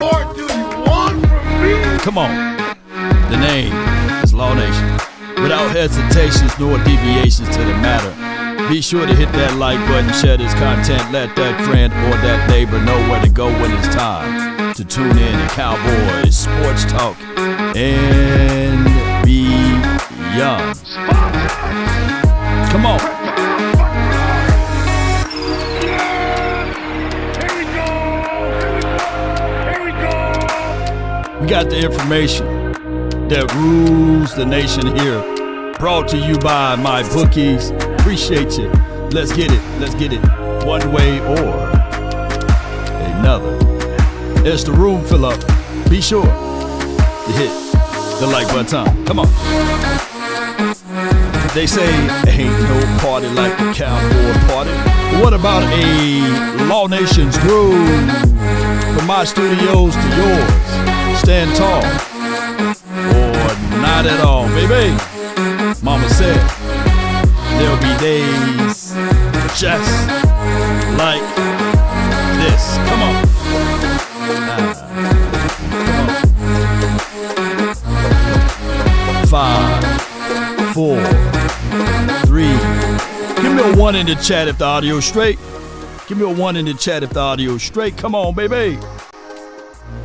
What do you want from me? Come on. The name is Law Nation. Without hesitations nor deviations to the matter. Be sure to hit that like button, share this content, let that friend or that neighbor know where to go when it's time to tune in to Cowboys Sports Talk and beyond. Come on. We got the information that rules the nation here. Brought to you by my bookies. Appreciate you. Let's get it. Let's get it. One way or another. As the room fill up, be sure to hit the like button. Come on. They say ain't no party like the Cowboy party. What about a Law Nation's groove? From my studios to yours. Stand tall. Or not at all, baby. Mama said there'll be days just like this. Come on. Come on. 5, 4, 3. Give me a 1 in the chat if the audio's straight. Give me a 1 in the chat if the audio's straight. Come on, baby.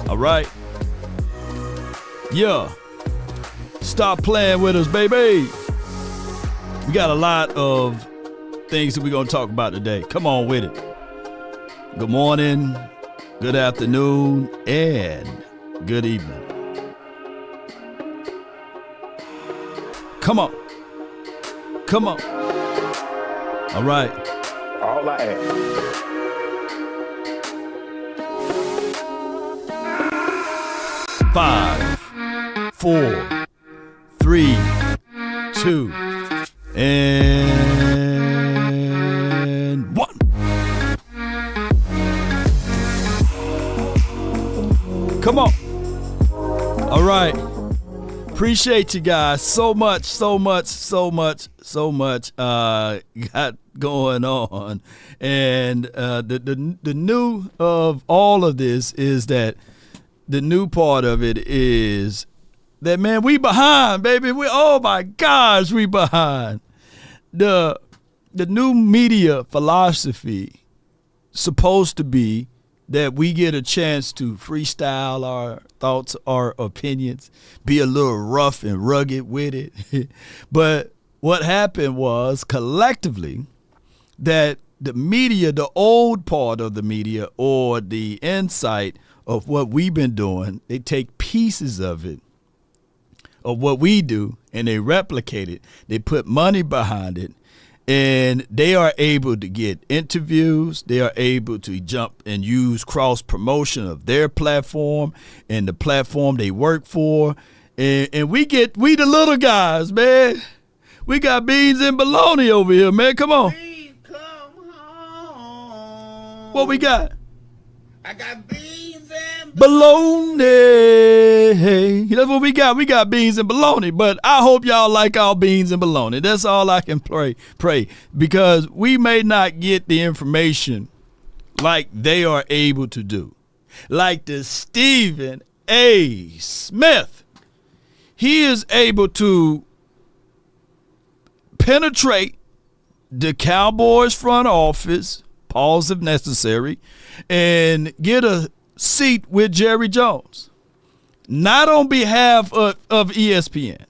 All right. Yeah. Stop playing with us, baby. We got a lot of things that we're going to talk about today. Come on with it. Good morning, good afternoon, and good evening. Come on. Come on. All right. All I ask. 5, 4, 3, 2, and 1. Come on. All right. Appreciate you guys so much got going on. And the new of all of this is that the new part of it is that, man, we behind, baby. Oh my gosh, we behind. The new media philosophy supposed to be that we get a chance to freestyle our thoughts, our opinions, be a little rough and rugged with it. But what happened was collectively that the media, the old part of the media or the insight of what we've been doing, they take pieces of it, of what we do, and they replicate it. They put money behind it, and they are able to get interviews. They are able to jump and use cross promotion of their platform and the platform they work for. And we the little guys, man. We got beans and bologna over here, man. Come on. Please come home. What we got? I got beans and Bologna. That's what we got. We got beans and bologna. But I hope y'all like our beans and bologna. That's all I can pray. Because we may not get the information like they are able to do. Like the Stephen A. Smith. He is able to penetrate the Cowboys front office, pause if necessary, and get a seat with Jerry Jones. Not on behalf of ESPN.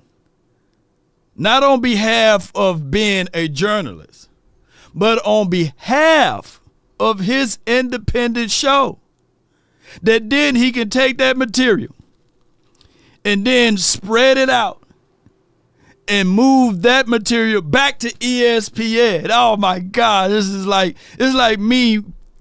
Not on behalf of being a journalist, but on behalf of his independent show. That then he can take that material and then spread it out and move that material back to ESPN. Oh my God, it's like me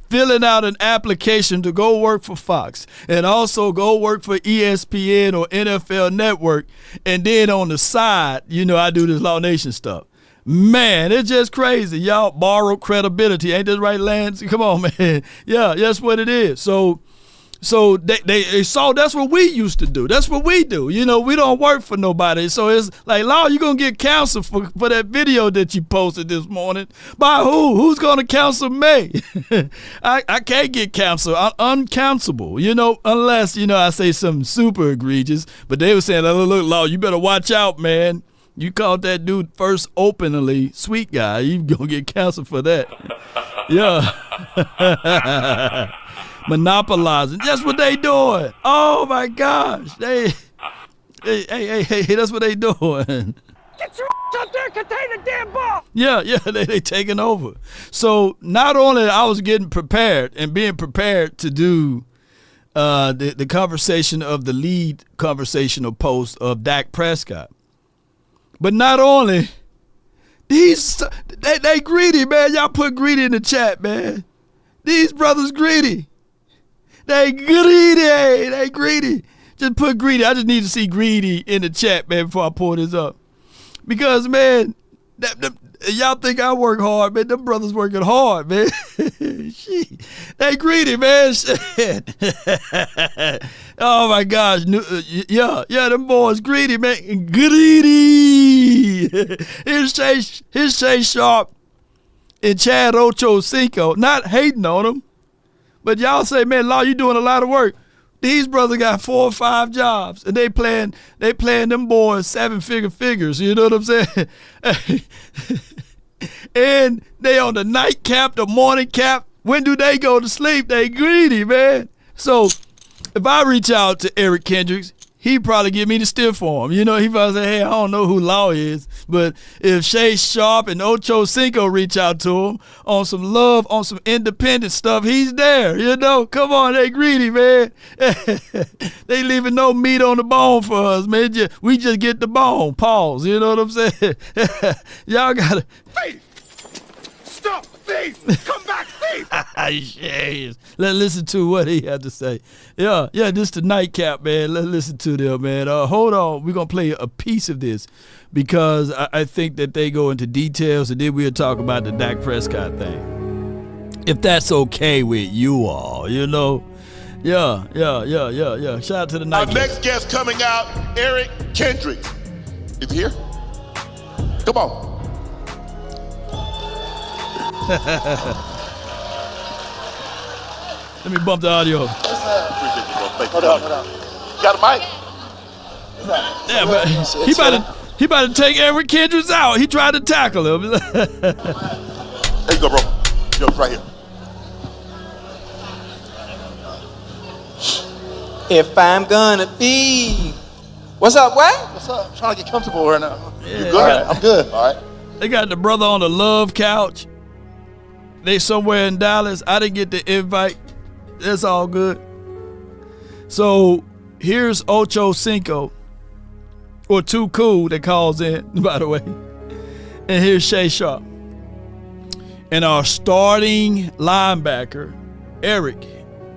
filling out an application to go work for Fox and also go work for ESPN or NFL Network, and then on the side, I do this Law Nation stuff. Man, it's just crazy. Y'all borrow credibility. Ain't that right, Lance? Come on, man. Yeah, that's what it is. So So they saw that's what we used to do. That's what we do. You know, we don't work for nobody. So it's like, Law, you're going to get canceled for that video that you posted this morning. By who? Who's going to cancel me? I can't get canceled. I'm uncancelable, you know, unless, you know, I say something super egregious. But they were saying, look, Law, you better watch out, man. You called that dude first openly sweet guy. You going to get canceled for that. Yeah. Monopolizing. That's what they doing. Oh my gosh. Hey, that's what they doing. Get your out there, contain the damn ball. Yeah, they taking over. So not only I was getting prepared and being prepared to do the conversation of the lead conversational post of Dak Prescott, but not only they greedy, man. Y'all put greedy in the chat, man. These brothers greedy. They greedy. Just put greedy. I just need to see greedy in the chat, man, before I pull this up. Because, man, y'all think I work hard, man. Them brothers working hard, man. They greedy, man. Shit. Oh, my gosh. Yeah, them boys greedy, man. Greedy. Here's Shay Sharp and Chad Ochocinco. Not hating on them. But y'all say, man, Law, you doing a lot of work. These brothers got 4 or 5 jobs, and they playing them boys 7-figure figures. You know what I'm saying? And they on the nightcap, the morning cap. When do they go to sleep? They greedy, man. So if I reach out to Eric Kendricks, he'd probably give me the stiff arm. You know, he probably say, hey, I don't know who Law is. But if Shay Sharp and Ochocinco reach out to him on some love, on some independent stuff, he's there. You know, come on, they greedy, man. They leaving no meat on the bone for us, man. We just get the bone. Pause. You know what I'm saying? Y'all got to. Thief! Stop, thief! Come back, thief! Yes. Let's listen to what he had to say. Yeah, this the nightcap, man. Let's listen to them, man. Hold on. We're going to play a piece of this because I think that they go into details, and then we'll talk about the Dak Prescott thing. If that's okay with you all, you know. Yeah. Shout out to the nightcap. Our next guest coming out, Eric Kendricks. Is he here? Come on. Let me bump the audio. Appreciate you, bro. Thank you. Hold on. You got a mic? Yeah, but he about to take Eric Kendricks out. He tried to tackle him. There you go, bro. Yo, it's right here. If I'm gonna be. What's up, what? What's up? I'm trying to get comfortable right now. Yeah, You good? All right. I'm good. All right. They got the brother on the love couch. They somewhere in Dallas. I didn't get the invite. That's all good. So here's Ochocinco, or Too Cool that calls in, by the way. And here's Shay Sharp. And our starting linebacker, Eric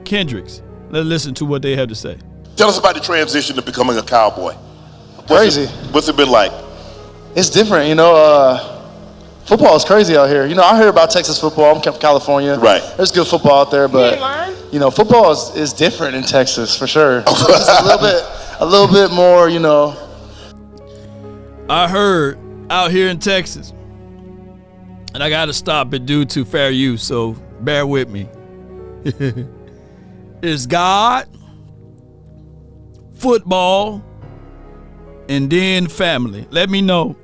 Kendricks. Let's listen to what they have to say. Tell us about the transition to becoming a Cowboy. Crazy. What's it been like? It's different, you know. Football is crazy out here. You know, I hear about Texas football. I'm from California. Right. There's good football out there, but you know, football is different in Texas for sure. Just a little bit more, you know. I heard out here in Texas, and I got to stop it due to fair use, so bear with me. It's God, football, and then family. Let me know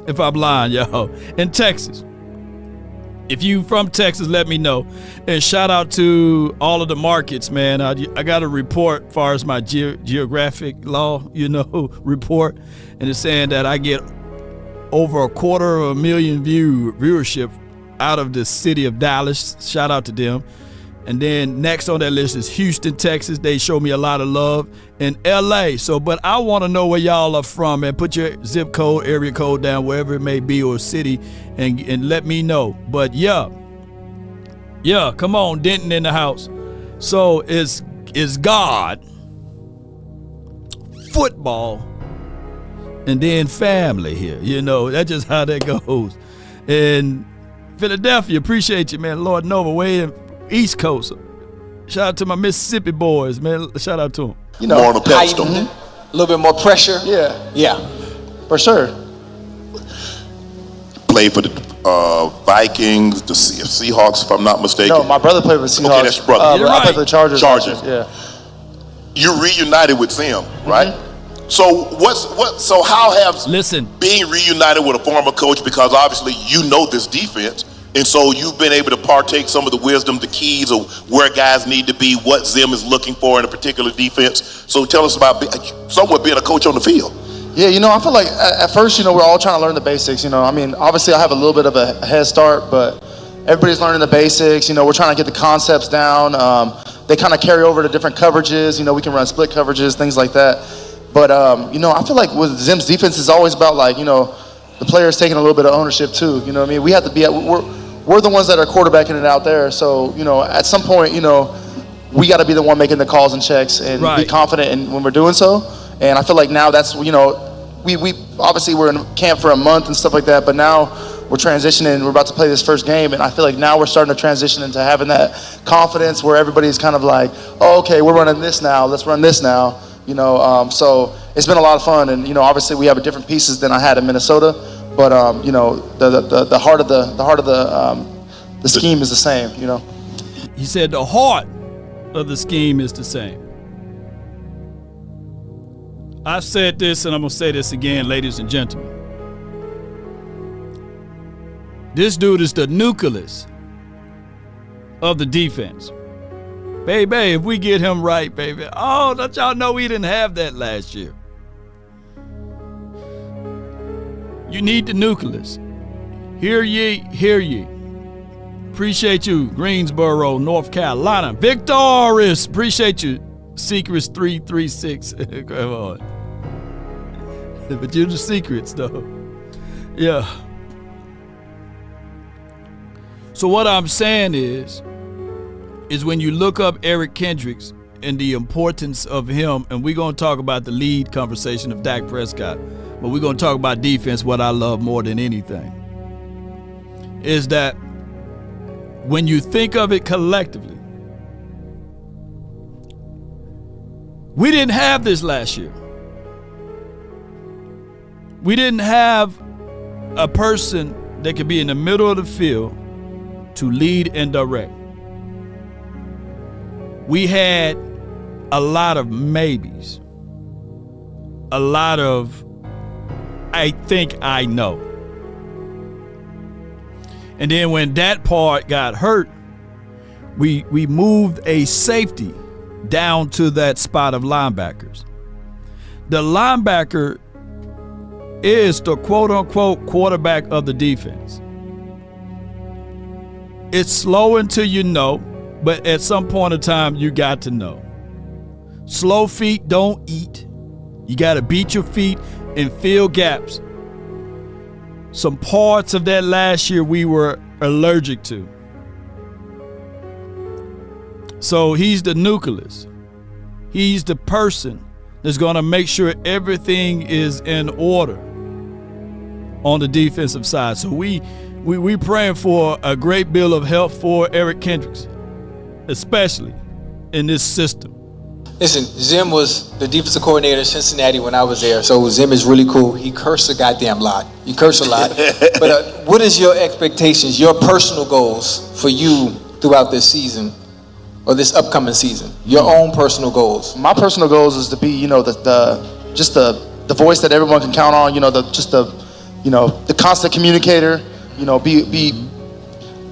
if I'm lying, y'all. In Texas. If you from Texas, let me know. And shout out to all of the markets, man. I got a report as far as my geographic law, you know, report. And it's saying that I get over 250,000 viewership out of the city of Dallas. Shout out to them. And then next on that list is Houston, Texas. They show me a lot of love. In LA. So, but I want to know where y'all are from, man. Put your zip code, area code down, wherever it may be, or city, and let me know. But yeah, come on, Denton in the house. So it's God, football, and then family here. You know, that's just how that goes. And Philadelphia, appreciate you, man. Lord Nova, way in East Coast. Shout out to my Mississippi boys, man. Shout out to them. You know, More on the pedestal. heightened, a little bit more pressure. yeah, for sure. Played for the Vikings, the Seahawks, if I'm not mistaken. No, my brother played for the Seahawks. Okay, that's your brother. You're I right. played for the Chargers. Chargers. Yeah. You reunited with Zim, right? So how have Listen. being reunited with a former coach, because obviously you know this defense, and so you've been able to partake some of the wisdom, the keys of where guys need to be, what Zim is looking for in a particular defense. So tell us about somewhat being a coach on the field. Yeah, I feel like at first, we're all trying to learn the basics. I mean, obviously I have a little bit of a head start, but everybody's learning the basics. We're trying to get the concepts down. They kind of carry over to different coverages. We can run split coverages, things like that. But, I feel like with Zim's defense, it's always about, the players taking a little bit of ownership too. You know what I mean? We have to be we're the ones that are quarterbacking it out there. So, at some point, we got to be the one making the calls and checks and be confident when we're doing so. And I feel like now that's, we obviously we're in camp for a month and stuff like that, but now we're transitioning. We're about to play this first game, and I feel like now we're starting to transition into having that confidence where everybody's kind of like, oh, okay, we're running this now. Let's run this now. So it's been a lot of fun, and obviously we have different pieces than I had in Minnesota, but the heart of the scheme is the same. He said the heart of the scheme is the same. I've said this, and I'm going to say this again, ladies and gentlemen. This dude is the nucleus of the defense. Baby, if we get him right, baby. Oh, don't y'all know we didn't have that last year. You need the nucleus. Hear ye, hear ye. Appreciate you, Greensboro, North Carolina. Victorious, appreciate you. Secrets 336. Come on. But you're the secrets, though. Yeah. So what I'm saying is when you look up Eric Kendricks and the importance of him, and we're going to talk about the lead conversation of Dak Prescott, but we're going to talk about defense, what I love more than anything, is that when you think of it collectively, we didn't have this last year. We didn't have a person that could be in the middle of the field to lead and direct. We had a lot of maybes. A lot of, I think I know. And then when that part got hurt, we moved a safety down to that spot of linebackers. The linebacker is the quote-unquote quarterback of the defense. It's slow until you know, but at some point in time, you got to know. Slow feet don't eat. You got to beat your feet and fill gaps. Some parts of that last year we were allergic to. So he's the nucleus. He's the person that's going to make sure everything is in order on the defensive side. So we praying for a great deal of help for Eric Kendricks, especially in this system. Listen, Zim was the defensive coordinator in Cincinnati when I was there, so Zim is really cool. He cursed a goddamn lot. You curse a lot. But what is your expectations, your personal goals for you throughout this season or this upcoming season? Your own personal goals. My personal goals is to be, the voice that everyone can count on. The constant communicator. Be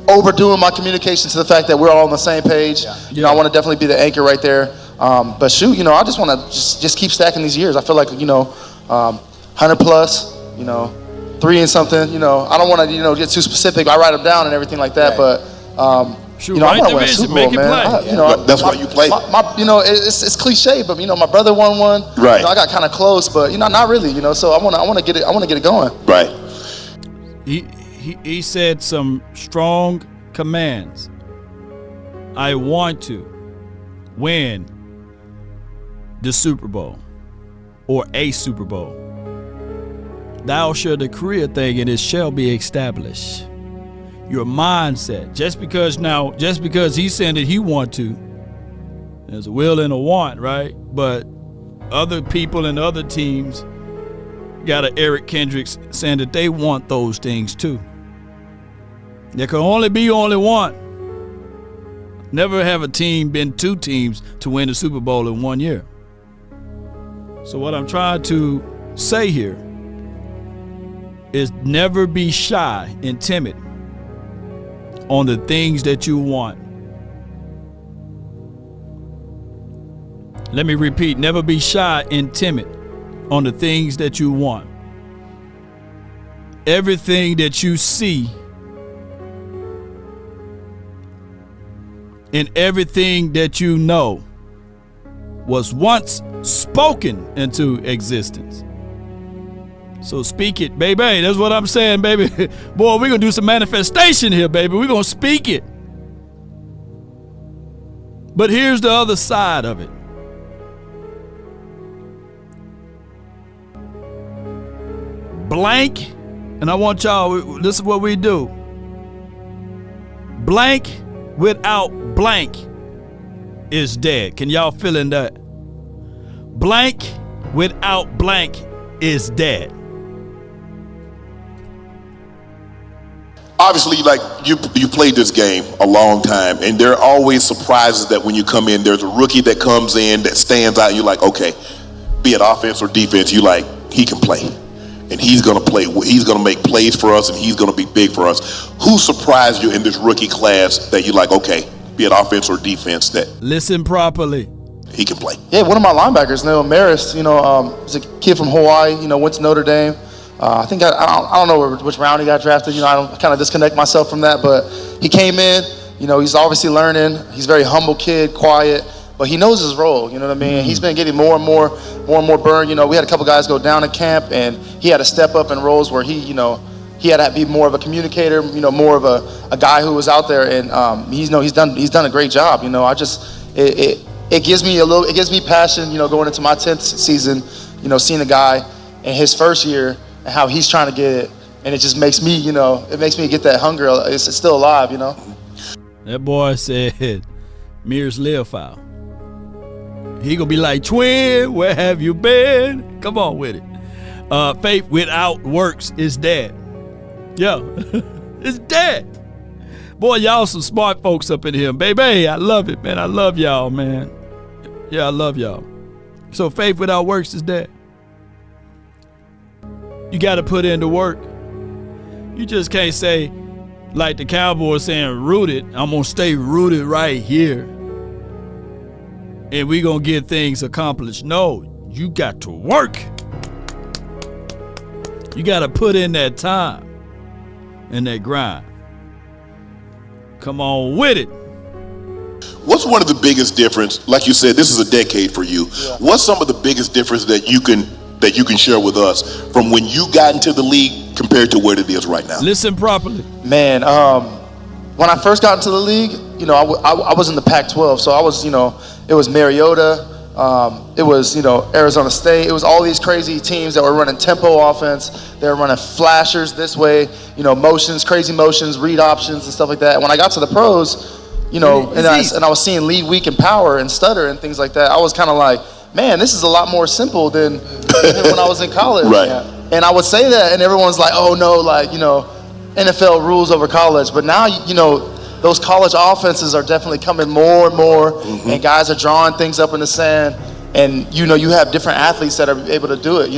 overdoing my communication to the fact that we're all on the same page. Yeah. I want to definitely be the anchor right there. But shoot, I just want to just keep stacking these years. I feel like 100 plus, 3 and something. I don't want to get too specific. I write them down and everything like that. Right. But Shoot, I want to win a Super Bowl, man. That's why you play. It's cliche, but my brother won one. Right. I got kind of close, but not really. So I want to get it. I want to get it going. Right. He said some strong commands. I want to win the Super Bowl or a Super Bowl. Thou shalt decree a thing and it shall be established. Your mindset. Just because he's saying that he want to, There's a will and a want, right? But other people and other teams got an Eric Kendricks saying that they want those things too. There can only be only one. Never have a team been two teams to win the Super Bowl in 1 year. So what I'm trying to say here is never be shy and timid on the things that you want. Let me repeat, never be shy and timid on the things that you want. Everything that you see and everything that you know was once spoken into existence. So speak it, baby. That's what I'm saying, baby. Boy, we're going to do some manifestation here, baby. We're going to speak it. But here's the other side of it. Blank, and I want y'all, this is what we do. Blank without blank is dead. Can y'all feel in that? Blank without blank is dead. Obviously, like you played this game a long time, and there are always surprises that when you come in, there's a rookie that comes in that stands out, and you're like, okay, be it offense or defense, you like, he can play. And he's going to play. He's going to make plays for us, and he's going to be big for us. Who surprised you in this rookie class that you like, okay, be it offense or defense, that listen properly, he can play? Yeah, one of my linebackers, Maris, is a kid from Hawaii, went to Notre Dame. I think I don't know which round he got drafted. I don't kind of disconnect myself from that, but he came in. He's obviously learning. He's a very humble kid, quiet, but he knows his role. You know what I mean? Mm-hmm. He's been getting more and more burn. We had a couple guys go down in camp, and he had to step up in roles where he had to be more of a communicator. More of a guy who was out there, and he's done a great job. It gives me passion. Going into my 10th season, seeing a guy in his first year and how he's trying to get it, and it just makes me, it makes me get that hunger. It's still alive, That boy said, "Mirrors live foul." He gonna be like, "Twin, where have you been?" Come on with it. Faith without works is dead. Yo, it's dead. Boy, y'all some smart folks up in here, baby. I love it, man. I love y'all, man. Yeah, I love y'all. So faith without works is dead. You got to put in the work. You just can't say, like the Cowboys saying, rooted. I'm going to stay rooted right here, and we going to get things accomplished. No, you got to work. You got to put in that time and that grind. Come on with it. What's one of the biggest difference? Like you said, this is a decade for you. Yeah. What's some of the biggest difference that you can share with us from when you got into the league compared to where it is right now? Listen properly. Man, when I first got into the league, I was in the Pac-12, so I was, it was Mariota, it was, Arizona State. It was all these crazy teams that were running tempo offense. They were running flashers this way, motions, crazy motions, read options and stuff like that. And when I got to the pros, and I was seeing lead, weak, and power and stutter and things like that, I was kind of like, man, this is a lot more simple than when I was in college. Right. And I would say that, and everyone's like, oh no, NFL rules over college. But now, those college offenses are definitely coming more and more, mm-hmm. and guys are drawing things up in the sand. And, you have different athletes that are able to do it.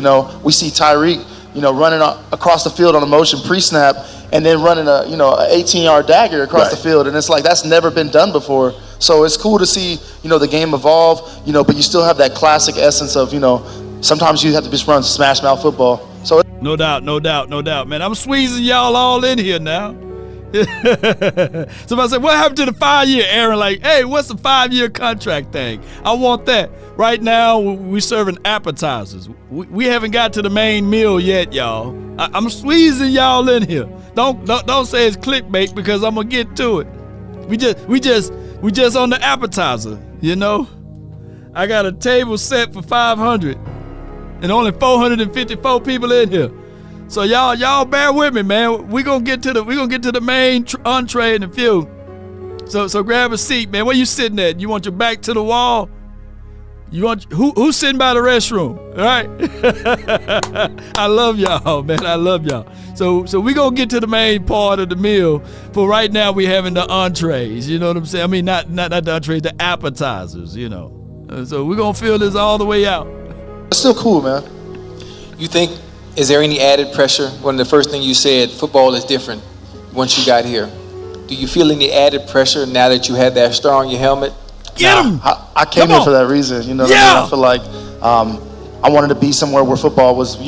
We see Tyreek, running across the field on a motion pre-snap and then running a 18-yard dagger across the field. And it's like, that's never been done before. So it's cool to see, the game evolve, but you still have that classic essence of, sometimes you have to just run smash mouth football. So no doubt, man. I'm squeezing y'all all in here now. Somebody said, what happened to the 5-year, Aaron? Like, hey, what's the 5-year contract thing? I want that. Right now, we're serving appetizers. We haven't got to the main meal yet, y'all. I'm squeezing y'all in here. Don't say it's clickbait, because I'm gonna get to it. We just on the appetizer, I got a table set for 500 and only 454 people in here. So y'all bear with me, man. We're gonna get to the main entree in a few. So grab a seat, man. Where you sitting at? You want your back to the wall? You want who's sitting by the restroom? All right. I love y'all, man. I love y'all. So we gonna get to the main part of the meal. For right now, we having the entrees. You know what I'm saying? I mean, not the entrees, the appetizers. You know. So we're gonna fill this all the way out. It's still cool, man. You think, is there any added pressure? One of the first things you said, football is different once you got here. Do you feel any added pressure now that you had that star on your helmet? Get him! I came here for that reason. You know what I mean? I feel like I wanted to be somewhere where football was,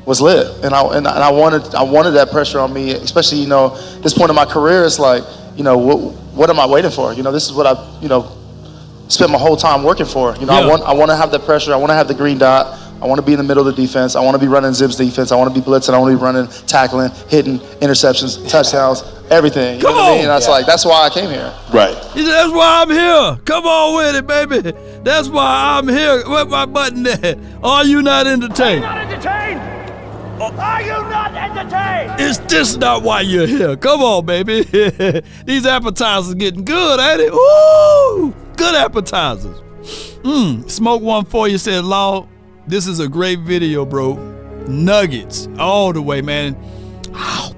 was lit, and I wanted that pressure on me, especially this point in my career. It's like what am I waiting for? This is what I spent my whole time working for. I want to have that pressure. I want to have the green dot. I want to be in the middle of the defense. I want to be running Zim's defense. I want to be blitzing. I want to be running, tackling, hitting, interceptions, touchdowns, everything. You know what I mean? That's why I came here. Right. He said, that's why I'm here. Come on with it, baby. That's why I'm here. Where's my button at? Are you not entertained? Are you not entertained? Are you not entertained? Is this not why you're here? Come on, baby. These appetizers getting good, ain't it? Ooh, good appetizers. Smoke one for you, said Law. This is a great video, bro. Nuggets all the way, man. Ow.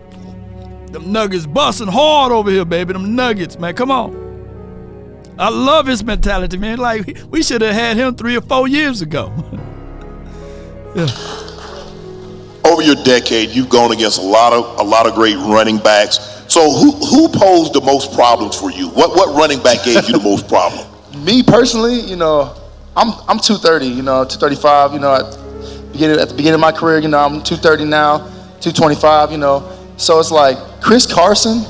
Them nuggets busting hard over here, baby. Them nuggets, man. Come on. I love his mentality, man. Like, we should have had him 3 or 4 years ago. Yeah. Over your decade, you've gone against a lot of great running backs. So who posed the most problems for you? What running back gave you the most problem? Me personally, I'm 230, 235, at the beginning of my career, I'm 230 now, 225, So it's like Chris Carson,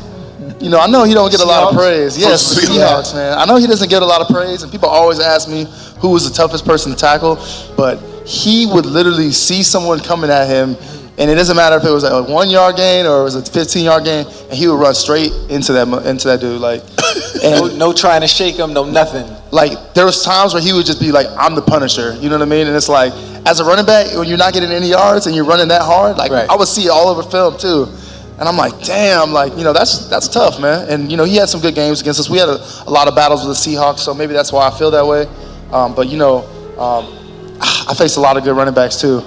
I know he don't get a lot of praise. Yes, the Seahawks, man. I know he doesn't get a lot of praise, and people always ask me who was the toughest person to tackle, but he would literally see someone coming at him, and it doesn't matter if it was a 1 yard gain or it was a 15-yard gain, and he would run straight into that dude, like. And no trying to shake him, no nothing. Like, there was times where he would just be like, I'm the Punisher, you know what I mean? And it's like, as a running back, when you're not getting any yards and you're running that hard, like, right. I would see it all over film too. And I'm like, damn, like, that's tough, man. And, he had some good games against us. We had a lot of battles with the Seahawks, so maybe that's why I feel that way. But, I faced a lot of good running backs too.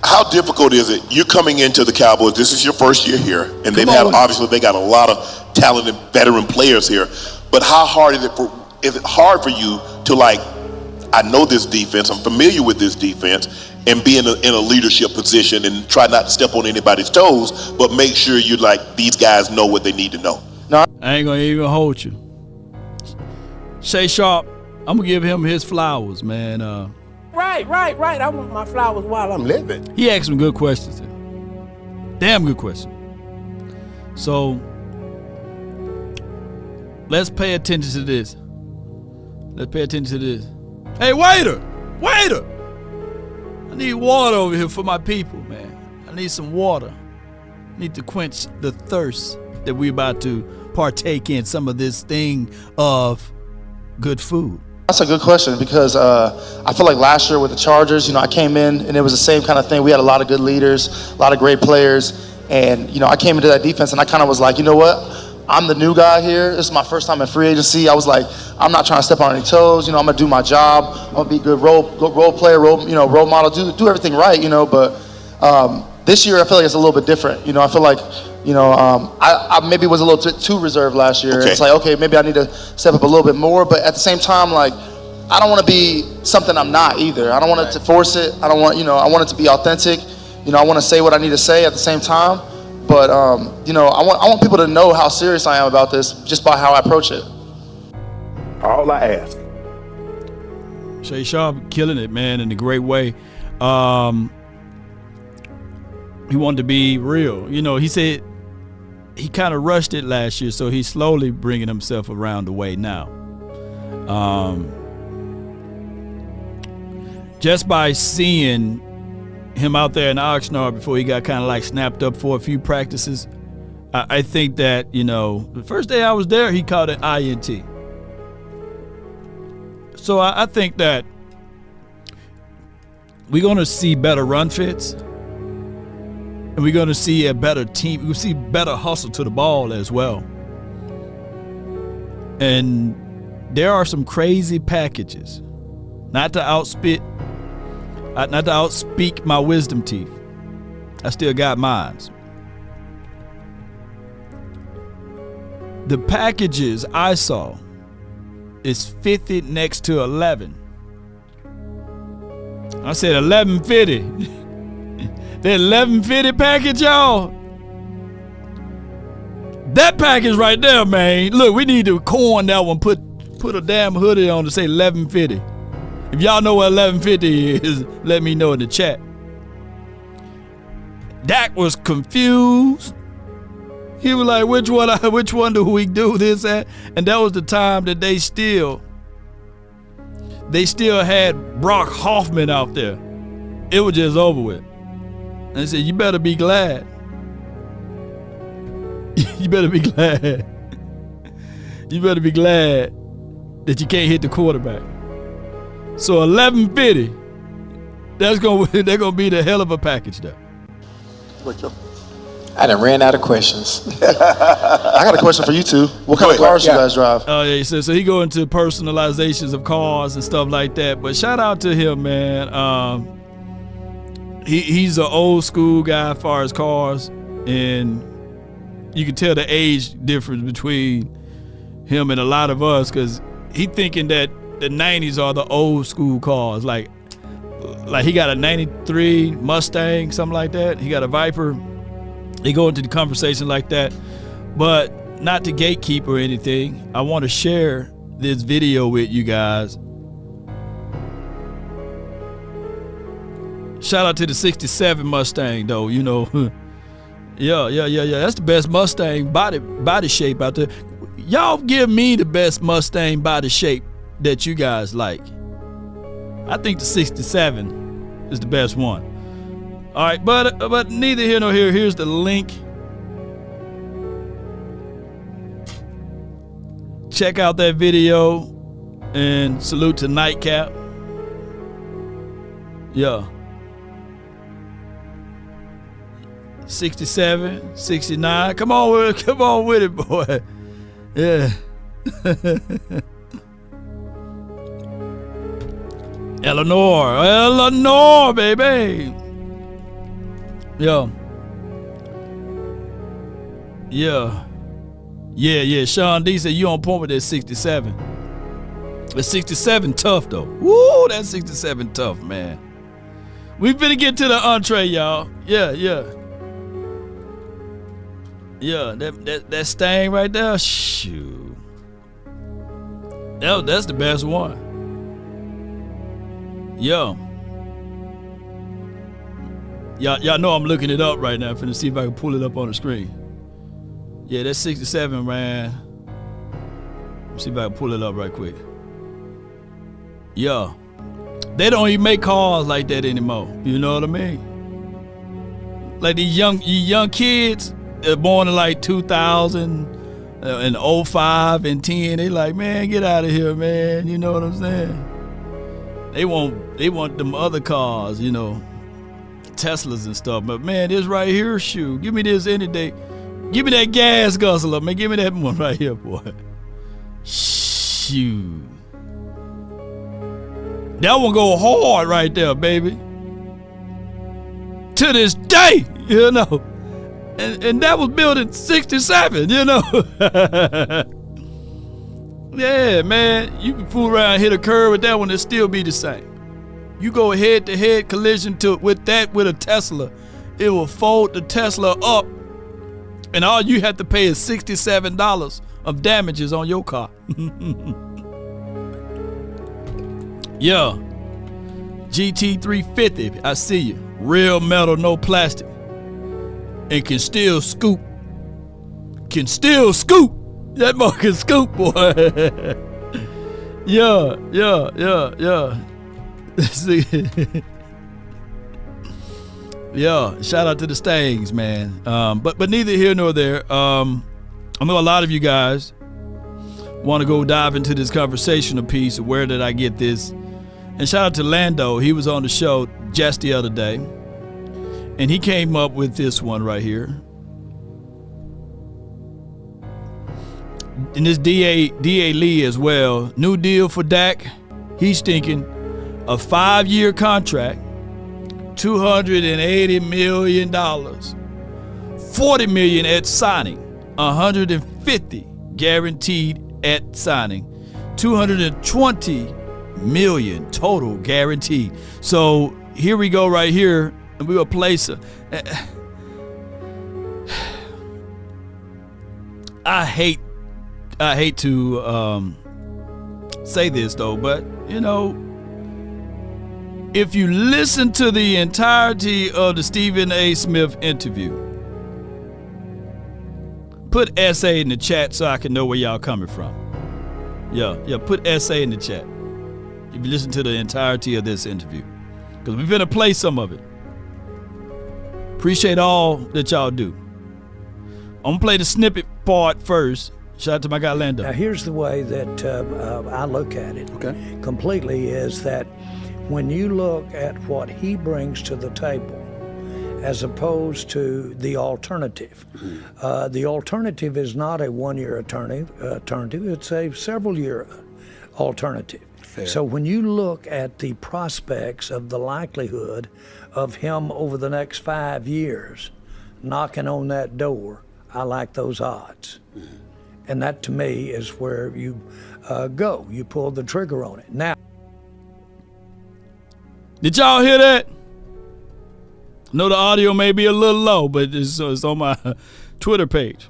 How difficult is it? You're coming into the Cowboys. This is your first year here, and they got a lot of talented veteran players here. But how hard is it hard for you to, like, I know this defense, I'm familiar with this defense, and be in a leadership position and try not to step on anybody's toes, but make sure these guys know what they need to know? No, I ain't gonna even hold you. Shay Sharp, I'm gonna give him his flowers, man. Right. I want my flowers while I'm living. He asked some good questions. Damn good question. So let's pay attention to this. Hey, waiter! I need water over here for my people, man. I need some water. I need to quench the thirst that we're about to partake in some of this thing of good food. That's a good question because I feel like last year with the Chargers, I came in and it was the same kind of thing. We had a lot of good leaders, a lot of great players. And, I came into that defense and I kind of was like, you know what? I'm the new guy here. This is my first time in free agency. I was like, I'm not trying to step on any toes. I'm going to do my job. I'm going to be a good role player, role model, do everything right, But this year I feel like it's a little bit different. I feel like, I maybe was a little bit too reserved last year. Okay. It's like, okay, maybe I need to step up a little bit more. But at the same time, like, I don't want to be something I'm not either. I don't want it to force it. I don't want, I want it to be authentic. I want to say what I need to say at the same time. But, I want people to know how serious I am about this just by how I approach it. All I ask. Shay Sharp killing it, man, in a great way. He wanted to be real. He said he kind of rushed it last year, so he's slowly bringing himself around the way now. Just by seeing him out there in Oxnard before he got kind of like snapped up for a few practices, I think that, the first day I was there, he caught an INT. So I think that we're going to see better run fits. And we're going to see a better team. We'll see better hustle to the ball as well. And there are some crazy packages. Not to outspeak my wisdom teeth. I still got mine. The packages I saw is 50 next to 11. I said 1150. The 1150 package, y'all. That package right there, man. Look, we need to coin that one. Put a damn hoodie on to say 1150. If y'all know what 1150 is, let me know in the chat. Dak was confused. He was like, which one do we do this at? And that was the time that they still had Brock Hoffman out there. It was just over with. And they said, you better be glad. You better be glad. You better be glad that you can't hit the quarterback. So 1150, they're gonna be the hell of a package there. I done ran out of questions. I got a question for you two. What kind of cars you guys drive? Oh yeah, so he go into personalizations of cars and stuff like that. But shout out to him, man. He's an old school guy as far as cars, and you can tell the age difference between him and a lot of us, because he thinking that the 90s are the old school cars. Like he got a 93 Mustang, something like that. He got a Viper. They go into the conversation like that, but not to gatekeep or anything. I want to share this video with you guys. Shout out to the 67 Mustang though, you know. Yeah. That's the best Mustang body shape out there. Y'all give me the best Mustang body shape that you guys like. I think the 67 is the best one. All right, but neither here nor here. Here's the link. Check out that video and salute to Nightcap. Yeah. 67, 69. Come on with it, boy. Yeah. Eleanor, baby. Yeah. Sean D said you on point with that 67. The 67 tough though. Woo, that 67 tough, man. We finna get to the entree, y'all. Yeah. That Stang right there. Shoot. That's the best one. Y'all know I'm looking it up right now. Finna see if I can pull it up on the screen. Yeah, that's 67, man. Let's see if I can pull it up right quick. Yeah. They don't even make cars like that anymore. You know what I mean? Like these young kids, they're born in like 2000 and 05 and 10. They like, man, get out of here, man. You know what I'm saying? They want them other cars, you know. Teslas and stuff, but man, this right here, shoot, give me this any day. Give me that gas guzzler, man. Give me that one right here, boy. Shoot, that one go hard right there, baby. To this day, you know, and that was built in '67, you know. Yeah, man, you can fool around, hit a curve with that one, it still be the same. You go head-to-head collision with a Tesla, it will fold the Tesla up, and all you have to pay is $67 of damages on your car. Yeah, GT350, I see you. Real metal, no plastic, and can still scoop. That mother can scoop, boy. Yeah. Yeah, shout out to the Stangs, man. But neither here nor there. I know a lot of you guys want to go dive into this conversational piece of where did I get this. And shout out to Lando. He was on the show just the other day, and he came up with this one right here. and this DA Lee as well. New deal for Dak. He's thinking a 5-year contract, $280 million, $40 million at signing, $150 guaranteed at signing, $220 million total guaranteed. So here we go right here, and we will place a. I hate to say this though, but you know, if you listen to the entirety of the Stephen A. Smith interview, put SA in the chat so I can know where y'all coming from. Yeah, put SA in the chat if you listen to the entirety of this interview, because we're gonna play some of it. Appreciate all that y'all do. I'm gonna play the snippet part first. Shout out to my guy Lando. Now here's the way that I look at it completely, is that when you look at what he brings to the table as opposed to the alternative. The alternative is not a one-year alternative, it's a several-year alternative. Fair. So when you look at the prospects of the likelihood of him over the next 5 years knocking on that door, I like those odds. And that to me is where you go. You pull the trigger on it. Now, did y'all hear that? I know the audio may be a little low, but it's on my Twitter page.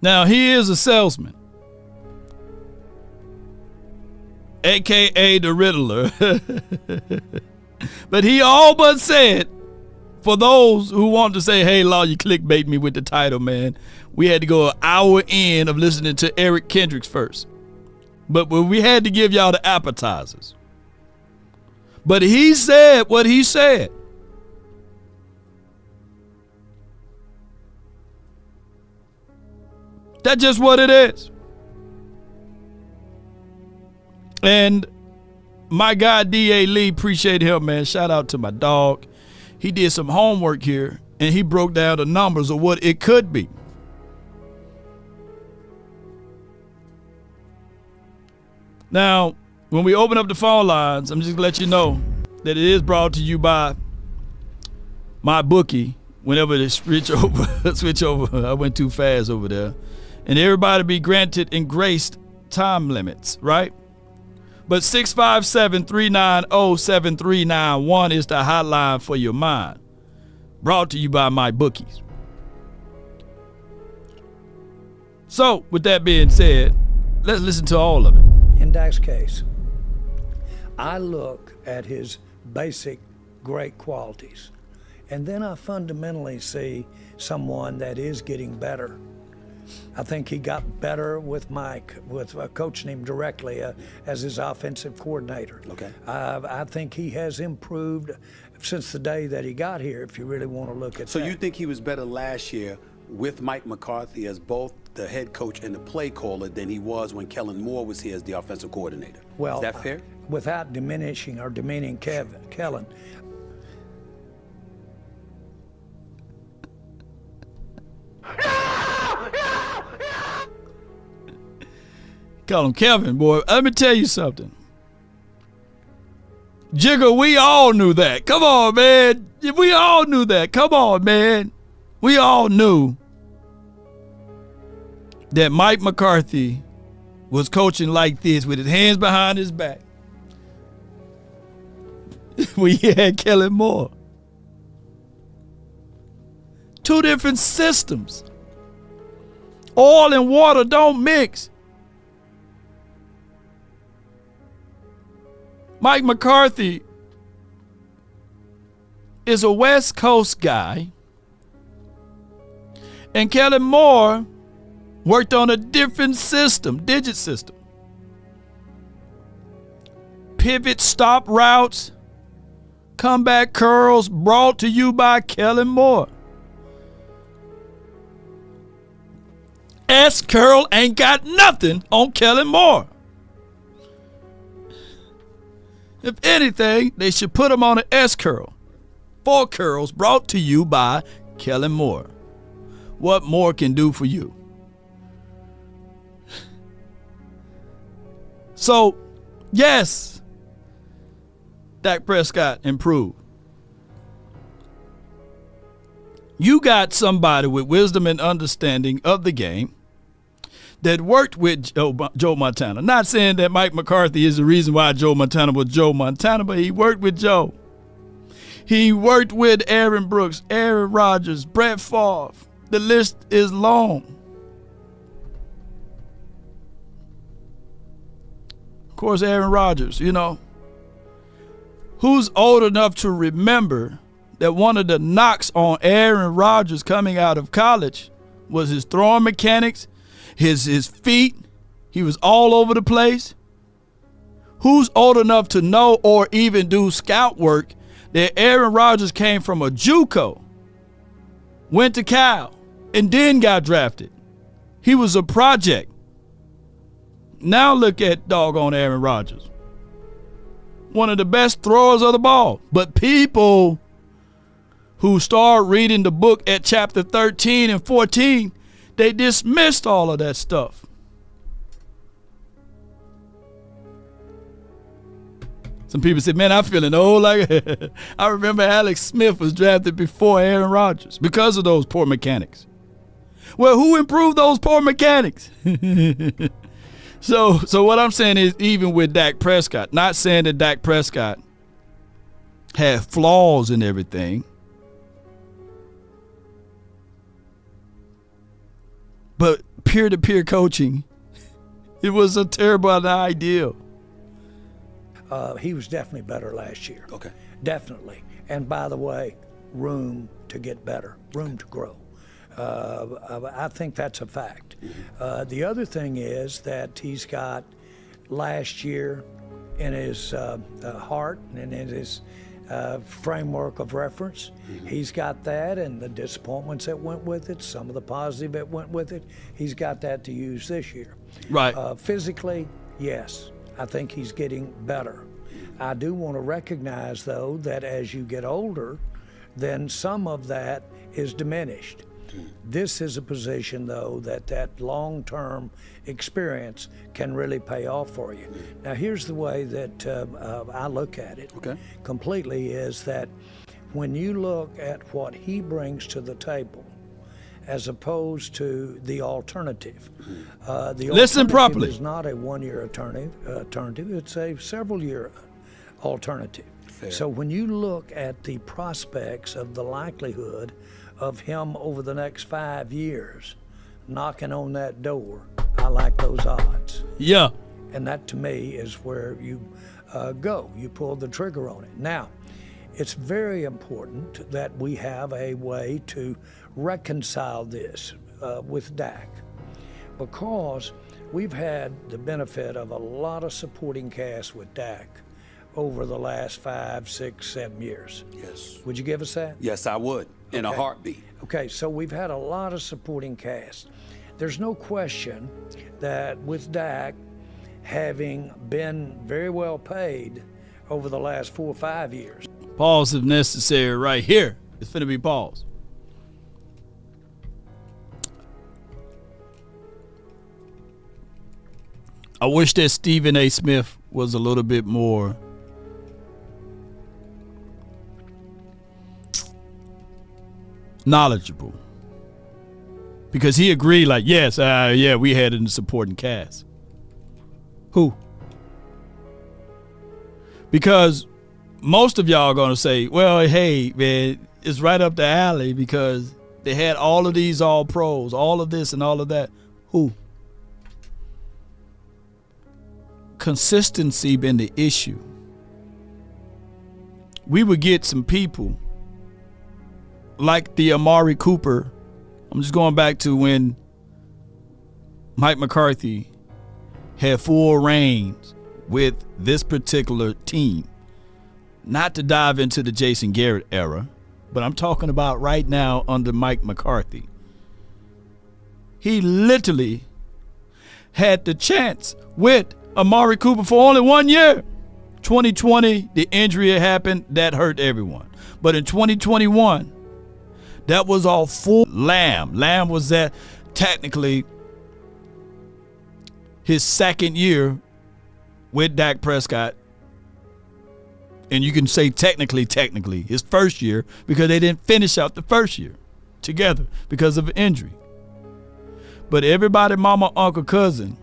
Now, he is a salesman, a.k.a. the Riddler. But he all but said, for those who want to say, hey, Law, you clickbait me with the title, man, we had to go an hour in of listening to Eric Kendricks first. But we had to give y'all the appetizers. But he said what he said. That's just what it is. And my guy D.A. Lee, appreciate him, man. Shout out to my dog. He did some homework here, and he broke down the numbers of what it could be. Now, when we open up the phone lines, I'm just going to let you know that it is brought to you by my bookie. Whenever they switch over, I went too fast over there. And everybody be granted and graced time limits, right? But 657-390-7391 is the hotline for your mind. Brought to you by my bookies. So, with that being said, let's listen to all of it. in Dak's case, I look at his basic great qualities, and then I fundamentally see someone that is getting better. I think he got better with Mike, with coaching him directly as his offensive coordinator. Okay. I think he has improved since the day that he got here, if you really want to look at So that. you think he was better last year with Mike McCarthy as both the head coach and the play caller than he was when Kellen Moore was here as the offensive coordinator? Well, is that fair? Without diminishing or demeaning Kellen, Call him Kevin, boy. Let me tell you something. Jigger, we all knew that. Come on, man. We all knew that. Come on, man. We all knew that Mike McCarthy was coaching like this with his hands behind his back. We had Kellen Moore. Two different systems. Oil and water don't mix. Mike McCarthy is a West Coast guy, and Kellen Moore worked on a different system, digit system. Pivot stop routes, comeback curls, brought to you by Kellen Moore. S curl ain't got nothing on Kellen Moore. If anything, they should put him on an S curl. 4 curls brought to you by Kellen Moore. What Moore can do for you. So, yes, Dak Prescott improved. You got somebody with wisdom and understanding of the game that worked with Joe Montana. Not saying that Mike McCarthy is the reason why Joe Montana was Joe Montana, but he worked with Joe. He worked with Aaron Brooks, Aaron Rodgers, Brett Favre. The list is long. Of course, Aaron Rodgers, you know. Who's old enough to remember that one of the knocks on Aaron Rodgers coming out of college was his throwing mechanics, his feet. He was all over the place. Who's old enough to know or even do scout work that Aaron Rodgers came from a JUCO, went to Cal, and then got drafted? He was a project. Now look at doggone Aaron Rodgers. One of the best throwers of the ball. But people who start reading the book at chapter 13 and 14, they dismissed all of that stuff. Some people said, man, I'm feeling old. Like I remember Alex Smith was drafted before Aaron Rodgers because of those poor mechanics. Well, who improved those poor mechanics? So what I'm saying is, even with Dak Prescott, not saying that Dak Prescott had flaws in everything, but peer-to-peer coaching, it was a terrible idea. He was definitely better last year. Okay. Definitely. And by the way, room to get better, room to grow. I think that's a fact. The other thing is that he's got last year in his heart and in his framework of reference. He's got that, and the disappointments that went with it, some of the positive that went with it, he's got that to use this year. Right. Physically, yes, I think he's getting better. I do want to recognize, though, that as you get older, then some of that is diminished. This is a position, though, that long-term experience can really pay off for you. Now, here's the way that I look at it completely, is that when you look at what he brings to the table as opposed to the alternative, the Listen alternative properly. is not a one-year alternative, it's a several-year alternative. Fair. So when you look at the prospects of the likelihood of him over the next 5 years knocking on that door, I like those odds. Yeah. And that, to me, is where you go. You pull the trigger on it. Now, it's very important that we have a way to reconcile this with Dak, because we've had the benefit of a lot of supporting cast with Dak over the last 5, 6, 7 years. Yes. Would you give us that? Yes, I would, in a Okay. heartbeat. Okay, so we've had a lot of supporting cast. There's no question that with Dak having been very well paid over the last 4 or 5 years. Pause if necessary right here. It's finna be pause. I wish that Stephen A. Smith was a little bit more knowledgeable, because he agreed, like, yes, yeah, we had it in the supporting cast. Who? Because most of y'all are going to say, well, hey, man, it's right up the alley because they had all of these all pros, all of this and all of that. Who? Consistency been the issue. We would get some people like the Amari Cooper. I'm just going back to when Mike McCarthy had full reins with this particular team. Not to dive into the Jason Garrett era, but I'm talking about right now under Mike McCarthy. He literally had the chance with Amari Cooper for only 1 year. 2020, the injury happened. That hurt everyone. But in 2021, That was all full Lamb. Lamb was that technically his second year with Dak Prescott. And you can say technically his first year because they didn't finish out the first year together because of injury. But everybody, mama, uncle, cousin,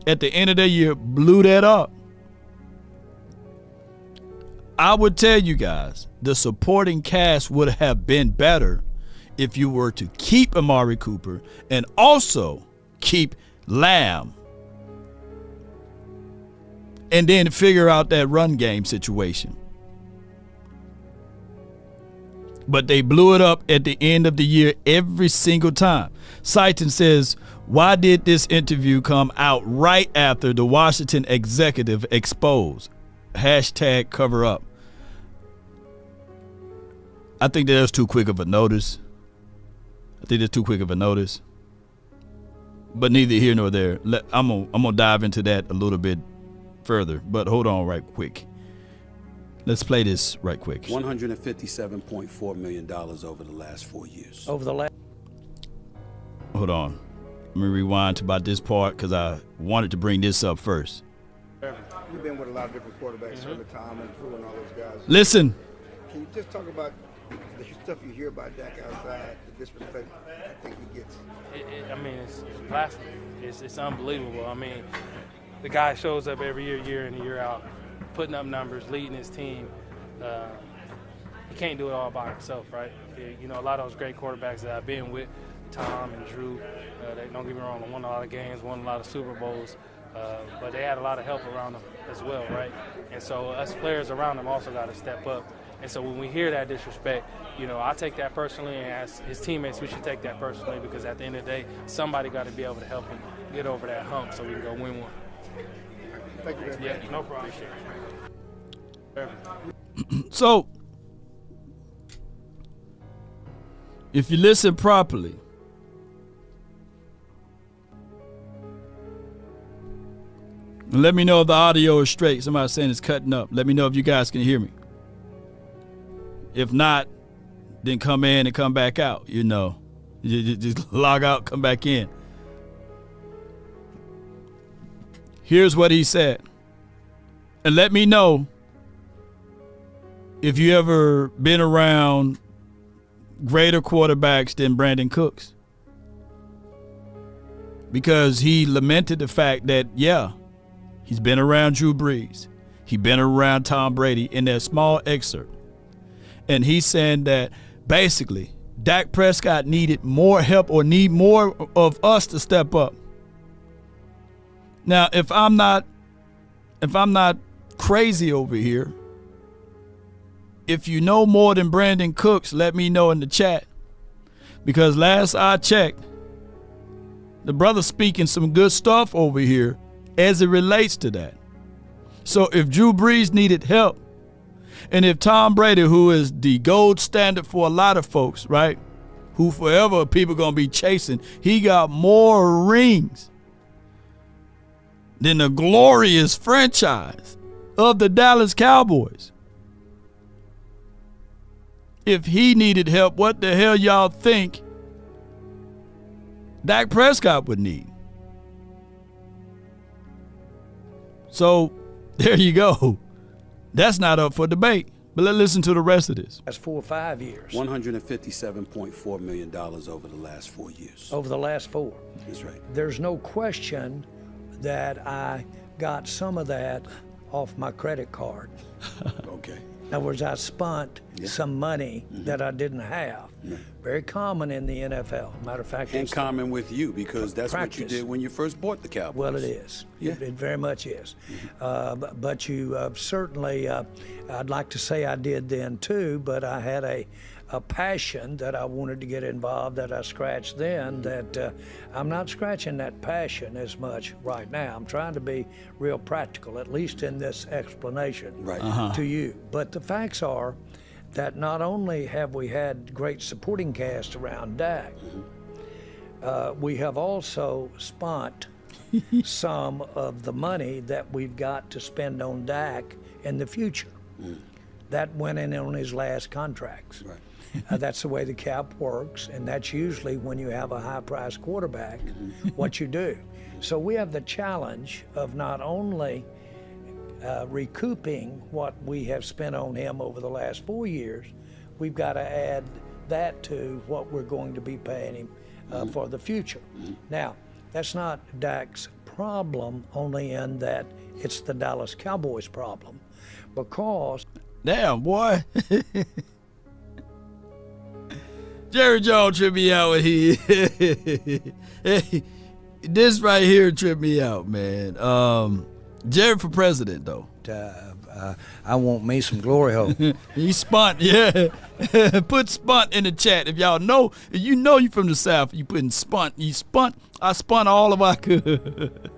at the end of the year blew that up. I would tell you guys, the supporting cast would have been better if you were to keep Amari Cooper and also keep Lamb. And then figure out that run game situation. But they blew it up at the end of the year every single time. Seitan says, why did this interview come out right after the Washington executive exposed? Hashtag cover up. I think that's too quick of a notice. But neither here nor there. I'm gonna dive into that a little bit further. But hold on right quick. Let's play this right quick. $157.4 million over the last 4 years. Over the last. Hold on. Let me rewind to about this part because I wanted to bring this up first. You've been with a lot of different quarterbacks over time and Drew and all those guys. Listen. Can you just talk about the stuff you hear about Dak outside, the disrespect I think he gets? I mean, it's blasphemy. It's unbelievable. I mean, the guy shows up every year in and year out, putting up numbers, leading his team. He can't do it all by himself, right? You know, a lot of those great quarterbacks that I've been with, Tom and Drew, they don't get me wrong, they won a lot of games, won a lot of Super Bowls, but they had a lot of help around them as well, right? And so us players around them also got to step up. And so when we hear that disrespect, you know, I take that personally, and as his teammates, we should take that personally because at the end of the day, somebody got to be able to help him get over that hump so we can go win one. Thank you. Yeah, no problem. So, if you listen properly, and let me know if the audio is straight. Somebody's saying it's cutting up. Let me know if you guys can hear me. If not, then come in and come back out, you know. You just log out, come back in. Here's what he said. And let me know if you ever been around greater quarterbacks than Brandon Cooks. Because he lamented the fact that, yeah, he's been around Drew Brees. He's been around Tom Brady in that small excerpt. And he's saying that basically Dak Prescott needed more help or need more of us to step up. Now, if I'm not crazy over here, if you know more than Brandon Cooks, let me know in the chat. Because last I checked, the brother's speaking some good stuff over here as it relates to that. So if Drew Brees needed help, and if Tom Brady, who is the gold standard for a lot of folks, right, who forever people going to be chasing, he got more rings than the glorious franchise of the Dallas Cowboys. If he needed help, what the hell y'all think Dak Prescott would need? So there you go. That's not up for debate. But let's listen to the rest of this. That's 4 or 5 years. $157.4 million over the last 4 years. Over the last 4. That's right. There's no question that I got some of that off my credit card. Okay. In other words, I spent some money that I didn't have. Very common in the NFL. Matter of fact, And common with you because that's practice. what you did when you first bought the Cowboys. Well, it is. Yeah. It very much is. But you certainly, I'd like to say I did then too, but I had a passion that I wanted to get involved that I scratched then that I'm not scratching that passion as much right now. I'm trying to be real practical, at least in this explanation to you. But the facts are that not only have we had great supporting cast around Dak, we have also spent some of the money that we've got to spend on Dak in the future. That went in on his last contracts. Right. That's the way the cap works, and that's usually when you have a high-priced quarterback, what you do. So we have the challenge of not only recouping what we have spent on him over the last 4 years, we've got to add that to what we're going to be paying him for the future. Now, that's not Dak's problem, only in that it's the Dallas Cowboys problem, because damn, boy. Jerry Jones tripped me out when he this right here tripped me out, man. Jerry for president, though. I want me some glory hole. He spunt, yeah. Put spunt in the chat. If y'all know, if you know you from the South, you putting spunt. You spunt. I spun all of I could.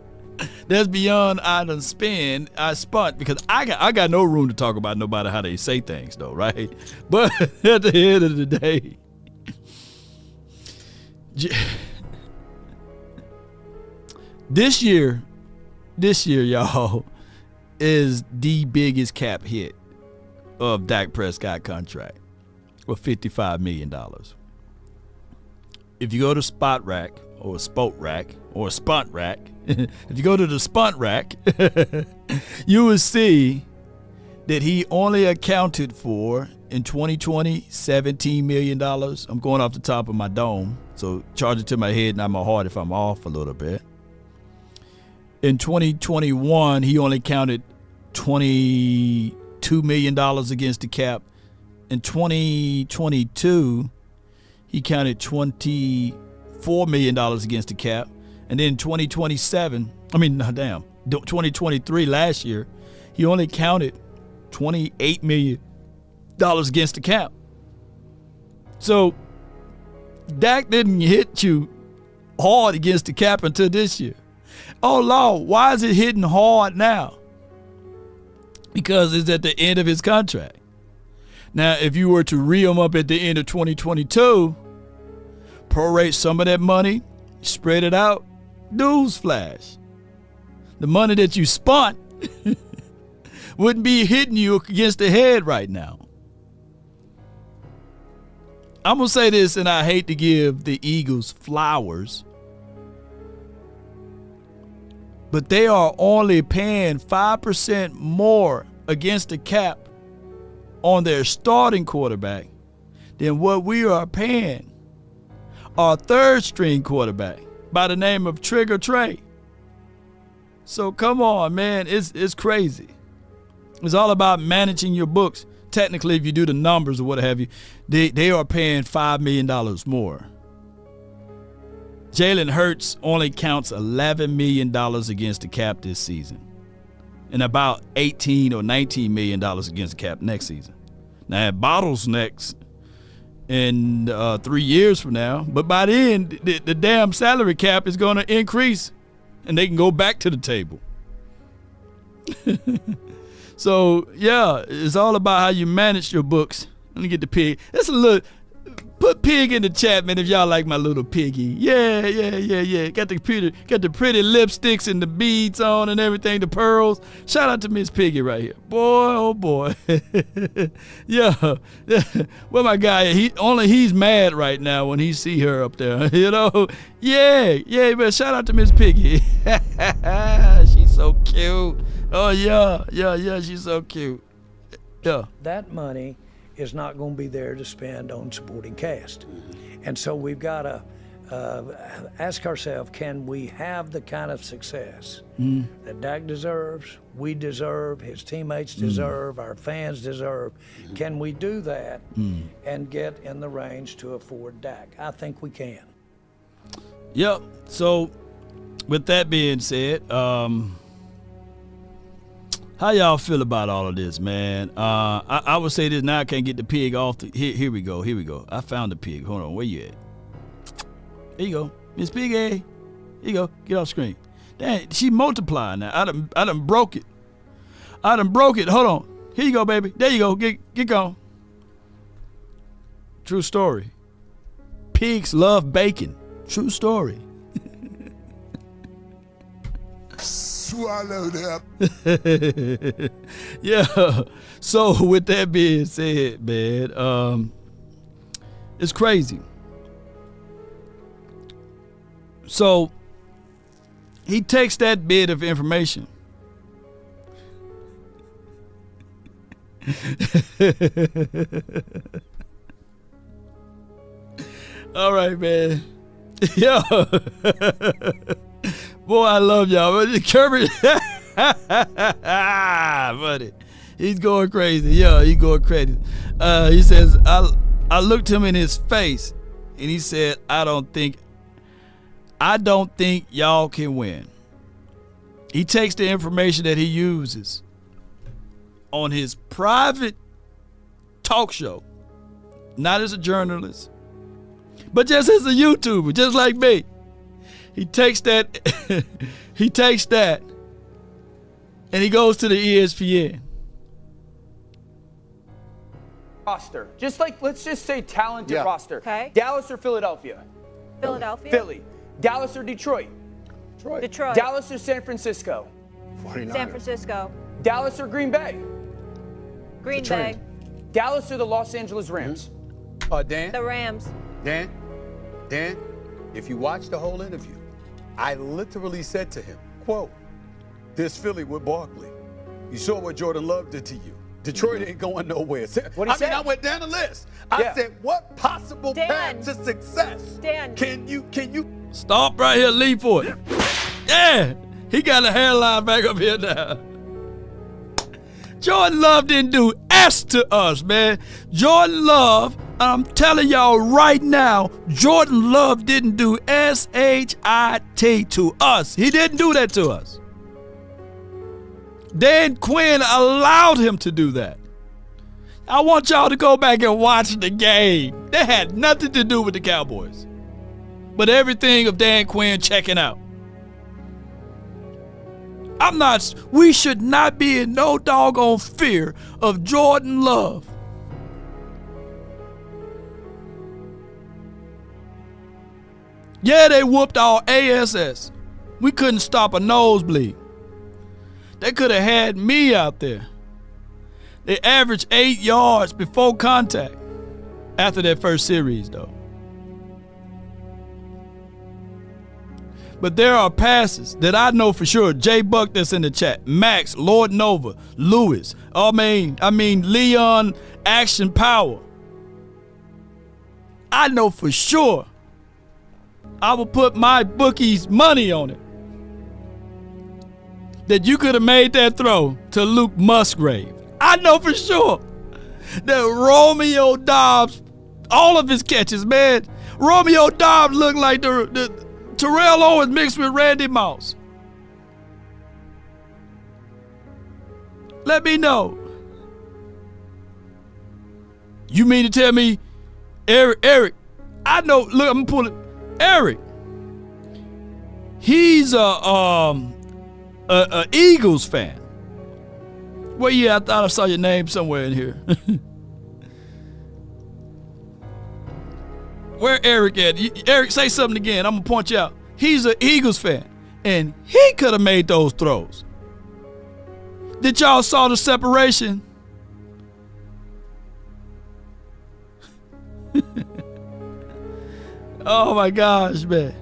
That's beyond I done spin. I spunt because I got no room to talk about nobody how they say things, though, right? But at the end of the day, this year, y'all, is the biggest cap hit of Dak Prescott contract with $55 million. If you go to Spot Rack or Spot Rack or Spunt Rack, if you go to the Spunt Rack, you will see that he only accounted for in 2020 $17 million. I'm going off the top of my dome, so charge it to my head, not my heart if I'm off a little bit. In 2021, he only counted $22 million against the cap. In 2022, he counted $24 million against the cap. And then 2023 last year, he only counted $28 million against the cap. So Dak didn't hit you hard against the cap until this year. Oh, Lord, why is it hitting hard now? Because it's at the end of his contract. Now, if you were to reel him up at the end of 2022, prorate some of that money, spread it out, newsflash. The money that you spent wouldn't be hitting you against the head right now. I'm going to say this, and I hate to give the Eagles flowers, but they are only paying 5% more against the cap on their starting quarterback than what we are paying our third string quarterback by the name of Trigger Trey. So come on, man, it's crazy. It's all about managing your books. Technically, if you do the numbers or what have you, they are paying $5 million more. Jalen Hurts only counts $11 million against the cap this season and about $18 or $19 million against the cap next season. Now, it bottles next in 3 years from now, but by then, the damn salary cap is going to increase and they can go back to the table. So, yeah, it's all about how you manage your books. Let me get the pig. That's a little... Put pig in the chat, man, if y'all like my little piggy. Yeah. Got the pretty lipsticks and the beads on and everything, the pearls. Shout out to Miss Piggy right here. Boy, oh boy. Yeah. Well, my guy, he's mad right now when he see her up there, you know? Yeah, but shout out to Miss Piggy. She's so cute. Oh, yeah, she's so cute. Yeah. That money is not going to be there to spend on supporting cast. And so we've got to ask ourselves, can we have the kind of success that Dak deserves, we deserve, his teammates deserve, our fans deserve? Can we do that and get in the range to afford Dak? I think we can. Yep. So with that being said, how y'all feel about all of this, man? I would say this now. I can't get the pig off. Here we go. I found the pig. Hold on. Where you at? Here you go. Miss Piggy. Here you go. Get off screen. Dang, she multiplying now. I done broke it. Hold on. Here you go, baby. There you go. Get going. True story. Pigs love bacon. True story. Swallow that. Yeah. So with that being said, man, It's crazy. So he takes that bit of information. All right, man. Yo. Boy, I love y'all. Kirby. Buddy. He's going crazy. Yo, he's going crazy. He says, I looked him in his face and he said, I don't think y'all can win. He takes the information that he uses on his private talk show, not as a journalist, but just as a YouTuber, just like me. He takes that, and he goes to the ESPN. Roster. Just like, let's just say talented roster. Okay. Dallas or Philadelphia? Philadelphia. Philly. Dallas or Detroit? Detroit. Dallas or San Francisco? 49ers. San Francisco. Dallas or Green Bay? Green Bay. Dallas or the Los Angeles Rams? Dan? The Rams. Dan, if you watch the whole interview, I literally said to him, quote, this Philly with Barkley. You saw what Jordan Love did to you. Detroit ain't going nowhere. I went down the list. I said, what possible path to success can you Stop right here, leave for it. Yeah, he got a hairline back up here now. Jordan Love didn't do S to us, man. Jordan Love, I'm telling y'all right now, Jordan Love didn't do S-H-I-T to us. He didn't do that to us. Dan Quinn allowed him to do that. I want y'all to go back and watch the game. That had nothing to do with the Cowboys, but everything of Dan Quinn checking out. We should not be in no doggone fear of Jordan Love. Yeah, they whooped our ASS. We couldn't stop a nosebleed. They could have had me out there. They averaged 8 yards before contact after that first series, though. But there are passes that I know for sure. Jay Buck that's in the chat. Max, Lord Nova, Lewis. I mean Leon Action Power. I know for sure. I will put my bookie's money on it that you could have made that throw to Luke Musgrave. I know for sure that Romeo Dobbs, all of his catches, man. Romeo Dobbs looked like the Terrell Owens mixed with Randy Moss. Let me know. You mean to tell me, Eric, I know, look, I'm gonna pull it. Eric, he's a Eagles fan. Well, yeah, I thought I saw your name somewhere in here. Where Eric at? Eric, say something again. I'm going to point you out. He's an Eagles fan, and he could have made those throws. Did y'all saw the separation? Oh, my gosh, man.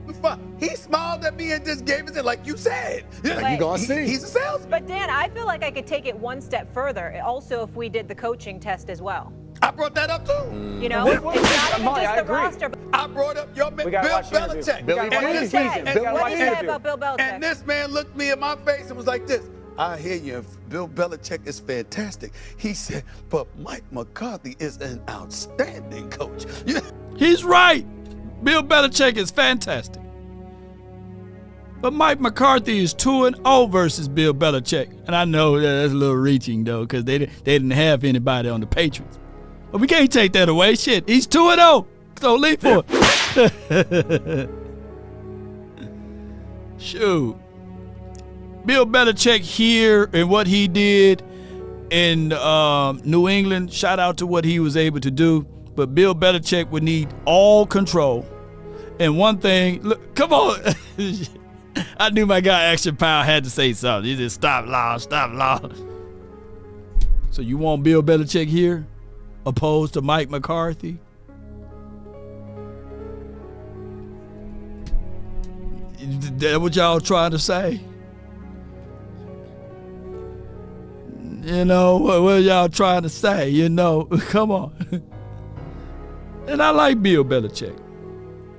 He smiled at me and just gave it like you said. Like you gonna see. He's a salesman. But Dan, I feel like I could take it one step further. Also, if we did the coaching test as well. I brought that up too. You know, it's not even just the roster. I brought up your man, Bill Belichick. What did you say about Bill Belichick? And this man looked me in my face and was like this. I hear you. Bill Belichick is fantastic. He said, but Mike McCarthy is an outstanding coach. He's right. Bill Belichick is fantastic. But Mike McCarthy is 2-0 versus Bill Belichick. And I know that's a little reaching, though, because they didn't have anybody on the Patriots. But we can't take that away. Shit, he's 2-0. So leave for it. Shoot. Bill Belichick here and what he did in New England, shout out to what he was able to do. But Bill Belichick would need all control. And one thing, look, come on. I knew my guy Action Power had to say something. He just stop law. So you want Bill Belichick here opposed to Mike McCarthy? That what y'all trying to say? You know, what y'all trying to say? You know, come on. And I like Bill Belichick.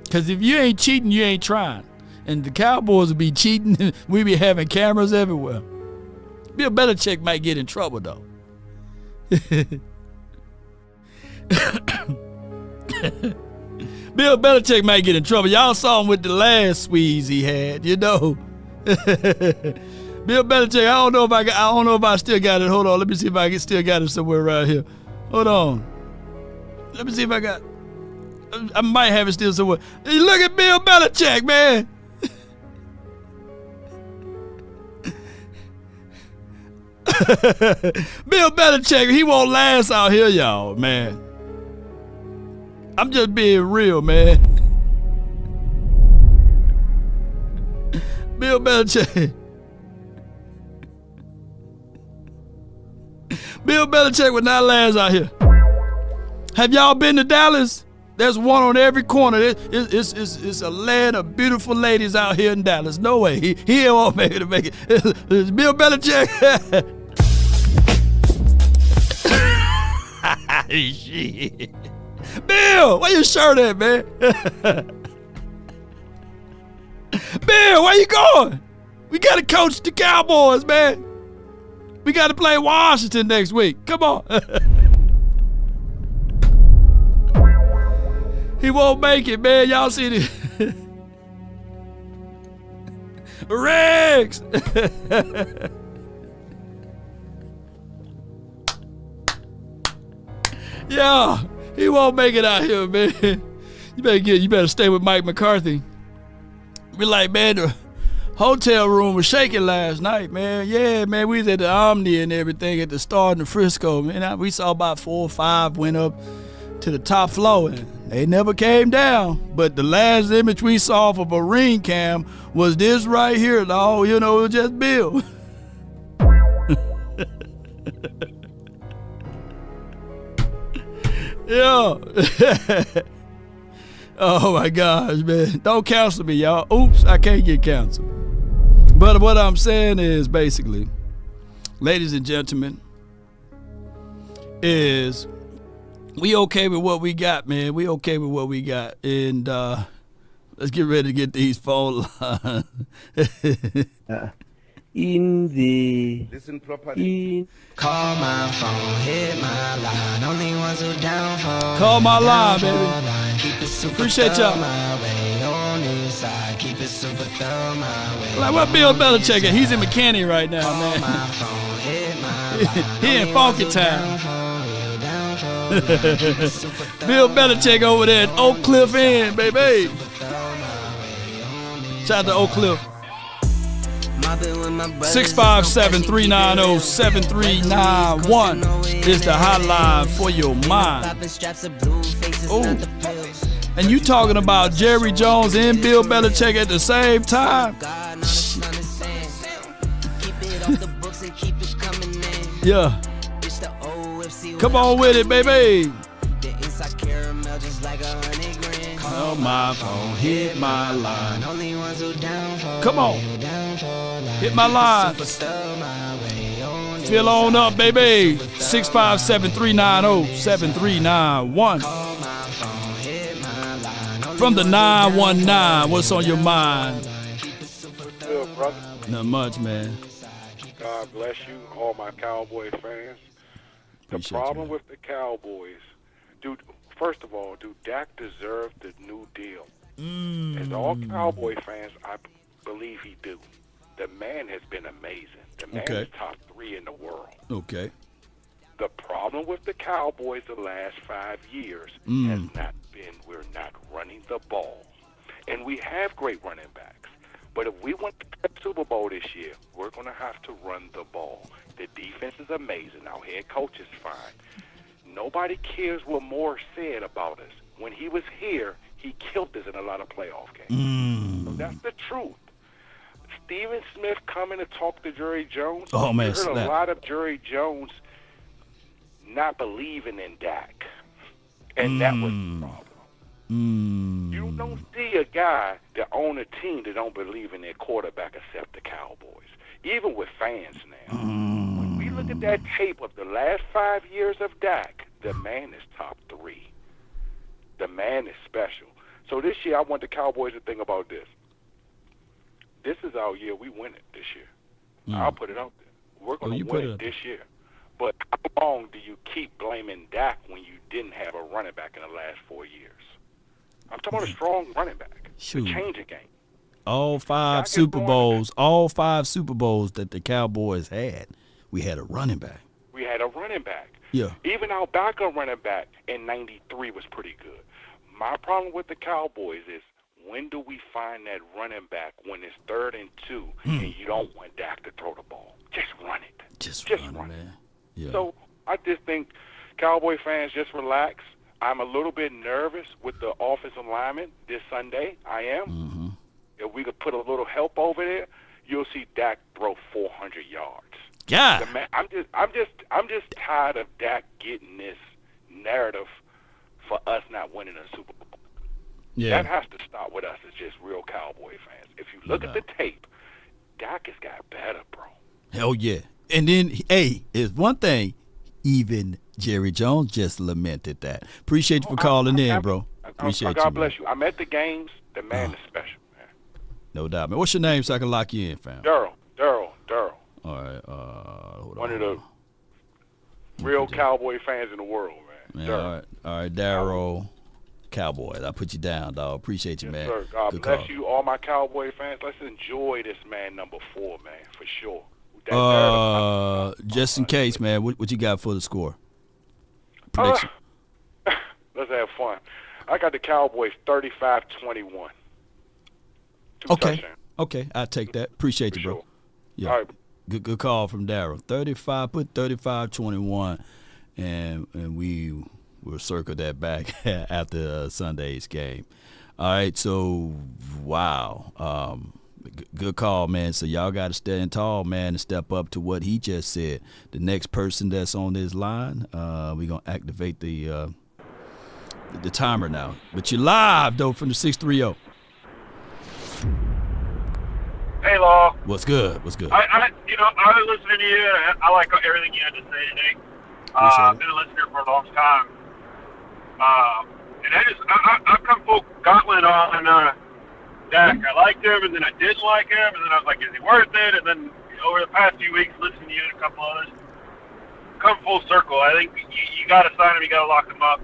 Because if you ain't cheating, you ain't trying. And the Cowboys will be cheating. We be having cameras everywhere. Bill Belichick might get in trouble, though. Bill Belichick might get in trouble. Y'all saw him with the last squeeze he had, you know. Bill Belichick, I don't know if I still got it. Hold on, let me see if I still got it somewhere around here. Hold on. Let me see if I might have it still somewhere. Hey, look at Bill Belichick, man. Bill Belichick, he won't last out here, y'all, man. I'm just being real, man. Bill Belichick. Bill Belichick would not last out here. Have y'all been to Dallas? There's one on every corner. It's a land of beautiful ladies out here in Dallas. No way. He won't make it to make it. It's Bill Belichick. Shit. Bill, where your shirt at, man? Bill, where you going? We got to coach the Cowboys, man. We got to play Washington next week. Come on. He won't make it, man. Y'all see this? Rex! Yeah, he won't make it out here, man. You better stay with Mike McCarthy. Be like, man, the hotel room was shaking last night, man. Yeah, man, we was at the Omni and everything at the Star in Frisco, man. We saw about 4 or 5 went up to the top floor, and they never came down. But the last image we saw for a ring cam was this right here, dog. You know, it was just Bill. Yeah. Oh my gosh, man. Don't cancel me, y'all. Oops, I can't get canceled. But what I'm saying is basically, ladies and gentlemen, is we okay with what we got, man. We okay with what we got. And let's get ready to get these phone lines. Listen properly. Call my phone, hit my line. Only ones who down for. Call my line, baby. Keep it super Appreciate y'all. my way on this side. Keep it super thorough my way. Like what Bill Belichick at? He's in McKinney right now, Call man. my phone, hit my line. He in Only Funky ones who Town. down for, Keep it super thorough Bill Belichick over there at Oak Cliff Inn, baby. Shout out to Oak Cliff. 657-390-7391 is the hotline for your mind. Oh, and you talking about Jerry Jones and Bill Belichick at the same time? Yeah. Come on with it, baby. Call my phone, hit my line. Come on. Hit my line. Fill on up, baby. 657-390-7391. From the 919, what's on your mind? Good, brother. Not much, man. God bless you, all my Cowboy fans. The problem with the Cowboys, dude, first of all, do Dak deserve the new deal? As all Cowboy fans, I believe he do. The man has been amazing. The man is top 3 in the world. Okay. The problem with the Cowboys the last 5 years has not been we're not running the ball. And we have great running backs. But if we want to the Super Bowl this year, we're going to have to run the ball. The defense is amazing. Our head coach is fine. Nobody cares what Moore said about us. When he was here, he killed us in a lot of playoff games. So that's the truth. Steven Smith coming to talk to Jerry Jones. Oh, man, you heard a lot of Jerry Jones not believing in Dak. And that was the problem. You don't see a guy that own a team that don't believe in their quarterback except the Cowboys, even with fans now. When we look at that tape of the last 5 years of Dak, the man is top 3. The man is special. So this year, I want the Cowboys to think about this. This is our year. We win it this year. I'll put it out there. We're going to win it this year. But how long do you keep blaming Dak when you didn't have a running back in the last 4 years? I'm talking about a strong running back. Shoot. To change the game. All 5 Super Bowls that the Cowboys had, we had a running back. We had a running back. Yeah. Even our backup running back in '93 was pretty good. My problem with the Cowboys is, when do we find that running back when it's 3rd and 2 and you don't want Dak to throw the ball? Just run it. Just run it, man. Yeah. So I just think Cowboy fans, just relax. I'm a little bit nervous with the offensive lineman this Sunday. I am. If we could put a little help over there, you'll see Dak throw 400 yards. Yeah. I'm just tired of Dak getting this narrative for us not winning a Super Bowl. Yeah. That has to stop with us as just real Cowboy fans. If you look at the tape, Dak has got better, bro. Hell yeah. And then, hey, it's one thing, even Jerry Jones just lamented that. Appreciate you for calling in, bro. Appreciate you, God bless you. I'm at the games. The man is special, man. No doubt, man. What's your name so I can lock you in, fam? Daryl. All right. Hold One of the real Cowboy fans in the world, man. All right, Daryl. Cowboys. I put you down, dog. Appreciate you, man. Sir. God Good bless call. you, all my Cowboy fans. Let's enjoy this man, number 4, man, for sure. Just in case, man, what you got for the score? Prediction. Let's have fun. I got the Cowboys 35-21. Okay, I'll take that. Appreciate you, bro. Sure. Yeah. All right. Good call from Daryl. 35-21, and we'll circle that back after Sunday's game. All right, so wow. Good call, man. So y'all got to stand tall, man, and step up to what he just said. The next person that's on this line, we're going to activate the timer now. But you're live, though, from the 630. Hey, Law. What's good? I was listening to you. I like everything you had to say today. I've been a listener for a long time. And I come full gauntlet on Dak. I liked him, and then I didn't like him, and then I was like, is he worth it? And then over the past few weeks, listening to you and a couple others, come full circle. I think you got to sign him. You got to lock him up.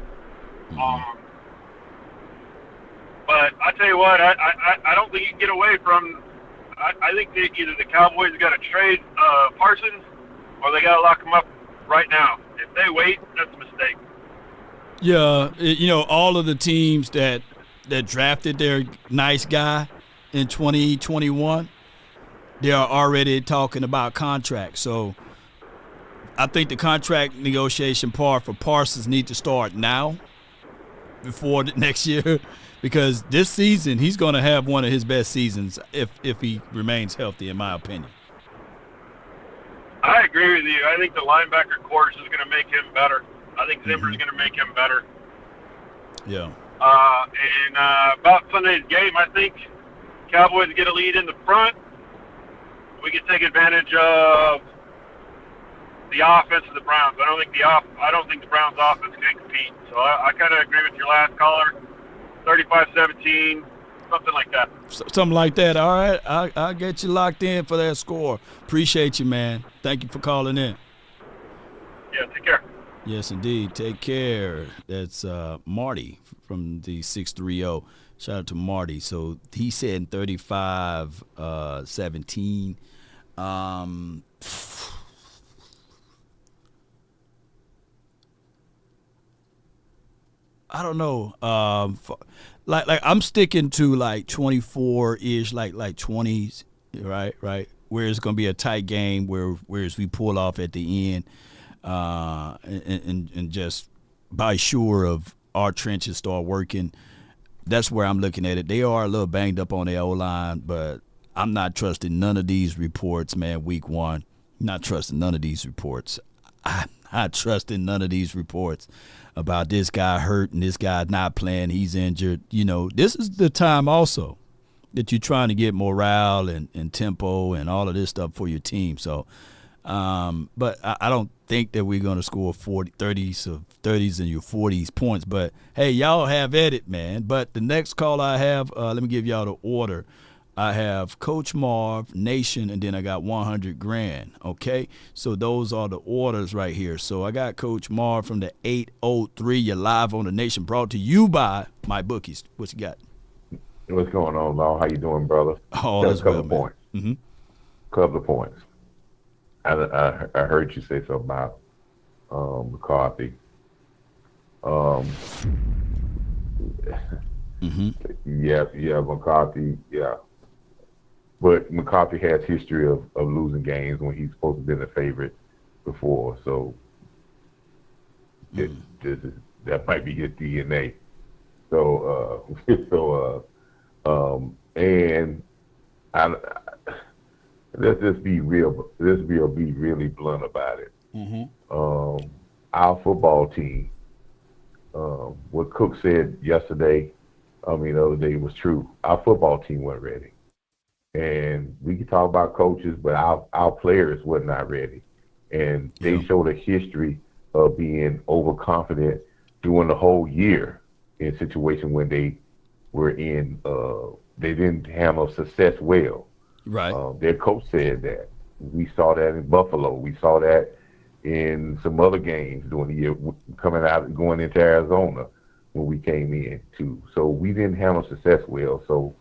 But I tell you what, I don't think you can get away from. I think that either the Cowboys got to trade Parsons, or they got to lock him up right now. If they wait, that's a mistake. Yeah, all of the teams that drafted their nice guy in 2021, they are already talking about contracts. So I think the contract negotiation part for Parsons need to start now before the next year, because this season he's going to have one of his best seasons if he remains healthy, in my opinion. I agree with you. I think the linebacker course is going to make him better. I think Zimmer's going to make him better. Yeah. And about Sunday's game, I think Cowboys get a lead in the front. We can take advantage of the offense of the Browns. I don't think the Browns' offense can compete. So I kind of agree with your last caller. 35-17, something like that. Something like that. All right, I'll get you locked in for that score. Appreciate you, man. Thank you for calling in. Yeah, take care. Yes, indeed. Take care. That's Marty from the 630. Shout out to Marty. So he said 35-17. I don't know. Like I'm sticking to like 24-ish, like 20s, right? Where it's gonna be a tight game, whereas we pull off at the end, and just by sure of our trenches start working. That's where I'm looking at it. They are a little banged up on their O-line, but I'm not trusting none of these reports, man. Week 1, not trusting none of these reports. I'm not not trusting none of these reports about this guy hurt and this guy not playing, he's injured. You know, this is the time also that you're trying to get morale and tempo and all of this stuff for your team. So, but I don't think that we're going to score 30s and your 40s points. But, hey, y'all have at it, man. But the next call I have, let me give y'all the order. I have Coach Marv, Nation, and then I got 100 grand, okay? So those are the orders right here. So I got Coach Marv from the 803. You're live on the Nation, brought to you by my bookies. What you got? What's going on, Law? How you doing, brother? All is well, man. Points. Mm-hmm. Couple of points. I heard you say something about McCarthy. Yeah, McCarthy, yeah. But McCarthy has history of losing games when he's supposed to have been a favorite before. So that might be his DNA. So, and let's just be real. Let's be really blunt about it. Our football team, what Cook said yesterday, the other day was true. Our football team wasn't ready. And we can talk about coaches, but our players were not ready. And they showed a history of being overconfident during the whole year in situations when they were in, they didn't handle success well. Right. Their coach said that. We saw that in Buffalo. We saw that in some other games during the year, going into Arizona when we came in too. So we didn't handle success well. So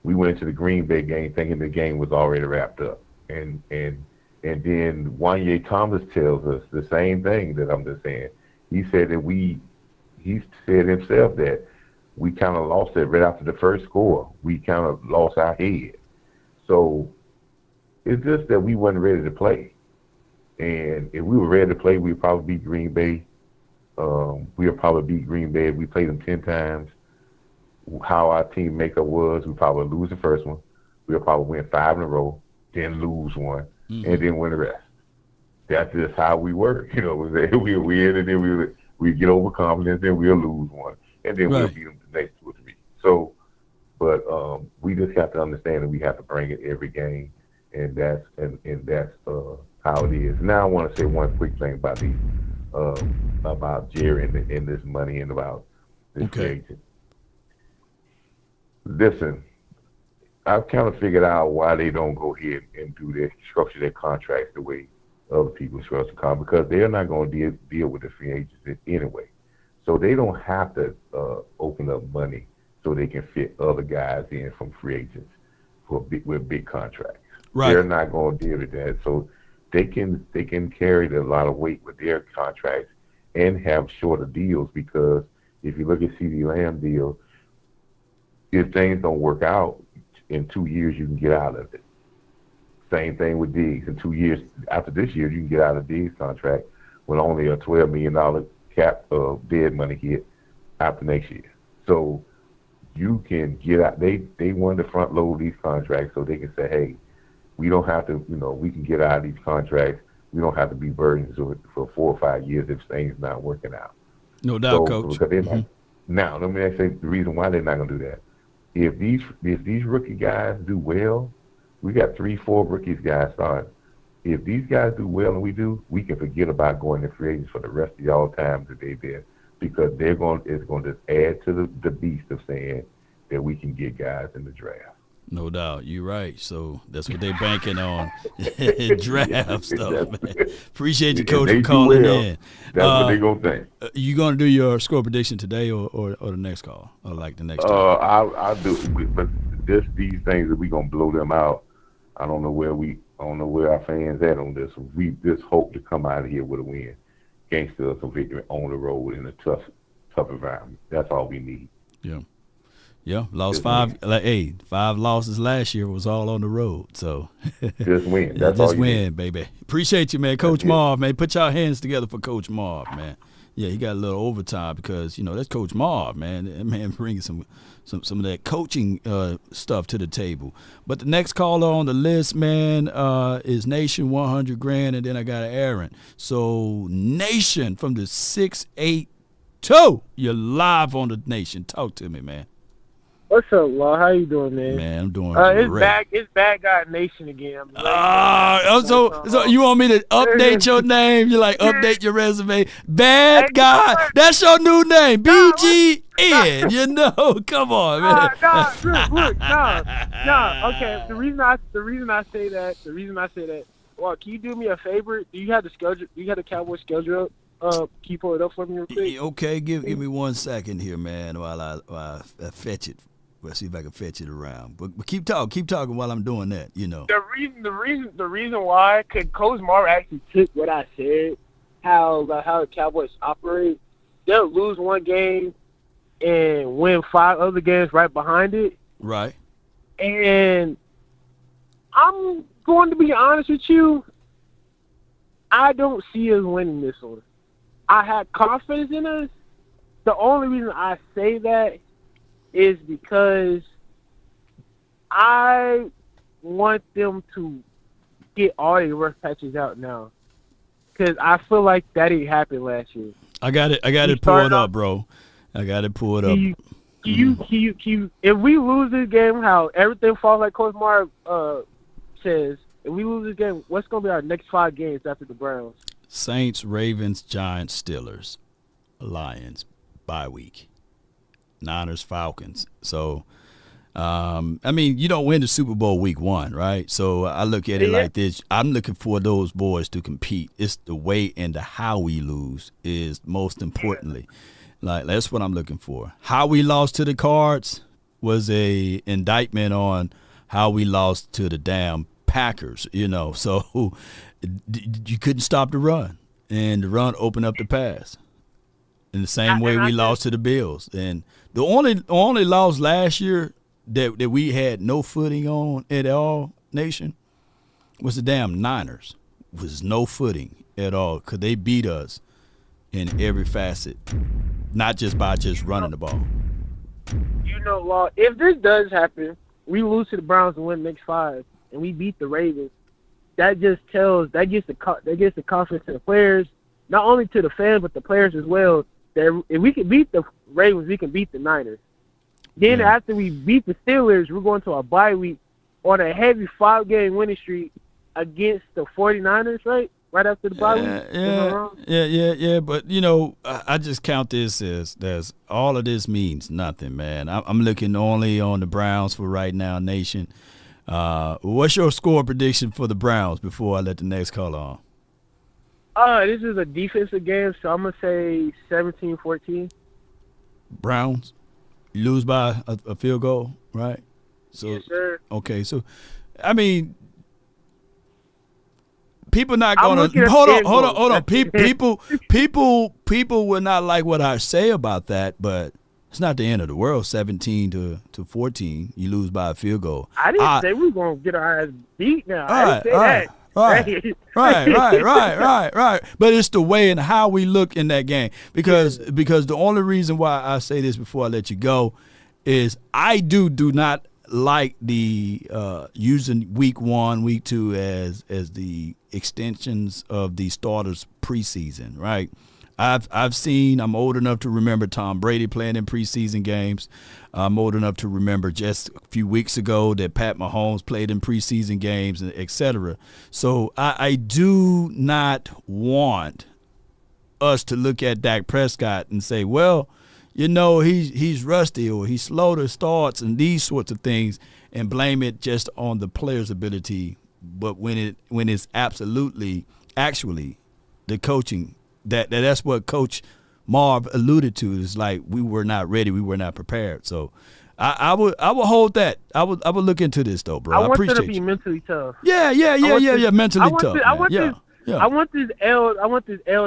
we went into the Green Bay game thinking the game was already wrapped up. And then Wanye Thomas tells us the same thing that I'm just saying. He said that he said himself that we kind of lost it right after the first score. We kind of lost our head. So it's just that we weren't ready to play. And if we were ready to play, we'd probably beat Green Bay. We'd probably beat Green Bay if we played them 10 times. How our team makeup was, we probably lose the first one. We'll probably win 5 in a row, then lose one, and then win the rest. That's just how we work. We win, and then we get overconfident, then we'll lose one, and then we'll beat them the next 2 or 3. So, but we just have to understand that we have to bring it every game, and that's how it is. Now I want to say one quick thing about Jerry and this money and about this agent. Listen, I've kind of figured out why they don't go ahead and structure their contracts the way other people structure contracts, because they're not going to deal with the free agents anyway. So they don't have to open up money so they can fit other guys in from free agents with big contracts. Right. They're not going to deal with that. So they can carry a lot of weight with their contracts and have shorter deals, because if you look at CeeDee Lamb deal, if things don't work out, in 2 years you can get out of it. Same thing with Diggs. In 2 years after this year, you can get out of Diggs' contract with only a $12 million cap dead money hit after next year. So you can get out. They wanted to front load these contracts so they can say, hey, we don't have to, we can get out of these contracts. We don't have to be burdened for 4 or 5 years if things not working out. No doubt, Coach. Now, let me say the reason why they're not going to do that. If these rookie guys do well, we got 3-4 rookies guys starting. If these guys do well and we do, we can forget about going to free agents for the rest of y'all time that they're there, because it's going to add to the beast of saying that we can get guys in the draft. No doubt. You're right. So that's what they're banking on. Draft stuff, man. Appreciate you, Coach, for calling in. That's what they're going to think. You going to do your score prediction today or the next call? Or like the next time? I'll do it. But these things that we're going to blow them out, I don't know where our fans at on this. We just hope to come out of here with a win. Gangster some victory on the road in a tough environment. That's all we need. Yeah. Yeah, lost 5. Win. 5 losses last year was all on the road. So just win. That's all just win, baby. Appreciate you, man. Coach Marv, man. Put y'all hands together for Coach Marv, man. he got a little overtime because that's Coach Marv, man. That man bringing some of that coaching stuff to the table. But the next caller on the list, man, is Nation 100 grand, and then I got Aaron. So Nation from the 682, you're live on the Nation. Talk to me, man. What's up, Law? How you doing, man? Man, I'm doing great. It's Bad Guy Nation again. So you want me to update your name? You like update your resume? Bad Guy. That's your new name. BGN. Come on, man. Okay. The reason I say that. Well, can you do me a favor? Do you have the schedule? Do you have the Cowboys schedule up? Can you pull it up for me real quick? Okay, give me 1 second here, man, while I fetch it. We'll see if I can fetch it around. But keep talking while I'm doing that. The reason why, because Coach Marv actually took what I said, how the Cowboys operate. They'll lose one game and win 5 other games right behind it. Right. And I'm going to be honest with you. I don't see us winning this one. I had confidence in us. The only reason I say that is because I want them to get all their rough patches out now. Because I feel like that didn't happen last year. I got it pulled up, bro. I got it pulled up. If we lose this game, how everything falls like Coach Marv says, if we lose this game, what's going to be our next 5 games after the Browns? Saints, Ravens, Giants, Steelers, Lions, bye week. Niners, Falcons. So, you don't win the Super Bowl week 1, right? So I look at it like this. I'm looking for those boys to compete. It's the way and the how we lose is most importantly. Like, that's what I'm looking for. How we lost to the Cards was a indictment on how we lost to the damn Packers, So you couldn't stop the run, and the run opened up the pass. In the same way we lost to the Bills. And the only loss last year that we had no footing on at all, Nation, was the damn Niners. Was no footing at all because they beat us in every facet, not just by just running the ball. Law, if this does happen, we lose to the Browns and win the next 5, and we beat the Ravens, that gets the confidence to the players, not only to the fans but the players as well. That if we can beat the Ravens, we can beat the Niners. Then after we beat the Steelers, we're going to a bye week on a heavy 5-game winning streak against the 49ers, right? Right after the bye week. Yeah. But, I just count this as all of this means nothing, man. I'm looking only on the Browns for right now, Nation. What's your score prediction for the Browns before I let the next caller on? This is a defensive game, so I'm going to say 17-14. Browns? You lose by a field goal, right? So, yes, sir. Okay, so, people not going to – hold on. People will not like what I say about that, but it's not the end of the world, 17 to 14. You lose by a field goal. I didn't say we were going to get our ass beat now. I didn't say that. Right. But it's the way and how we look in that game. Because the only reason why I say this before I let you go is I do not like the using week 1, week 2 as the extensions of the starters preseason, right? I'm old enough to remember Tom Brady playing in preseason games. I'm old enough to remember just a few weeks ago that Pat Mahomes played in preseason games, et cetera. So I do not want us to look at Dak Prescott and say, well, he's rusty or he's slow to starts and these sorts of things and blame it just on the player's ability. But when it's actually the coaching, that's what Coach Marv alluded to. Is like we were not ready, we were not prepared. So I would hold that. I would look into this though, bro. I appreciate them to be mentally tough. Yeah. Mentally tough. I want this L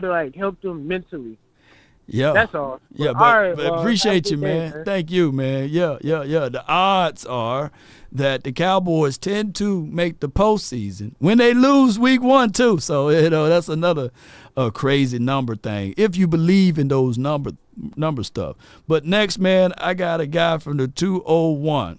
to like help them mentally. Yeah, that's all. Yeah, but appreciate you, man. Thank you, man. Yeah. The odds are that the Cowboys tend to make the postseason when they lose week 1 too. So that's another crazy number thing if you believe in those number stuff. But next, man, I got a guy from the 201,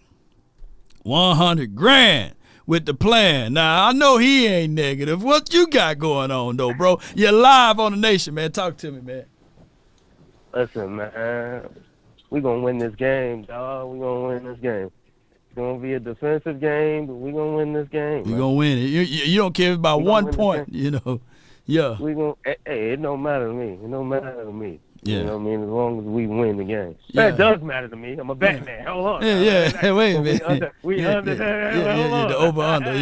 $100,000 with the plan. Now I know he ain't negative. What you got going on though, bro? You're live on the Nation, man. Talk to me, man. Listen, man, we gonna win this game, dog. We gonna win this game. It's gonna be a defensive game, but we gonna win this game. You gonna win it. You don't care about 1 point, Yeah. We gonna. Hey, it don't matter to me. It don't matter to me. Yeah. You know what I mean? As long as we win the game. Yeah. That does matter to me. I'm a Batman. Hold on. Yeah. Wait a minute. We under. The over under.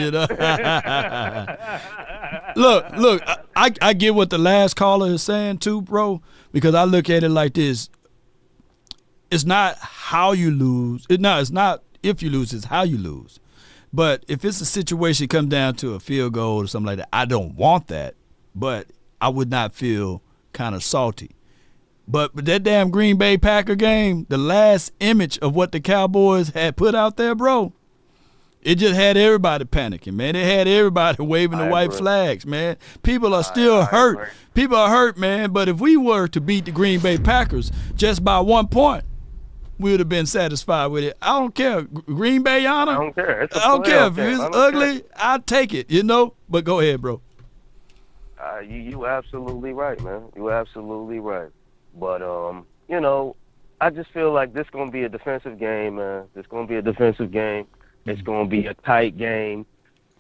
Look. I get what the last caller is saying too, bro. Because I look at it like this. It's not how you lose. It's not if you lose. It's how you lose. But if it's a situation comes down to a field goal or something like that, I don't want that. But I would not feel kind of salty. But that damn Green Bay Packer game, the last image of what the Cowboys had put out there, bro, it just had everybody panicking, man. It had everybody waving the white flags, man. People are still hurt. People are hurt, man. But if we were to beat the Green Bay Packers just by 1 point, we would have been satisfied with it. I don't care. Green Bay honor. I don't care. I don't care. If it's ugly, I'll take it, But go ahead, bro. You absolutely right, man. You absolutely right. But, I just feel like this going to be a defensive game, man. It's going to be a defensive game. It's going to be a tight game.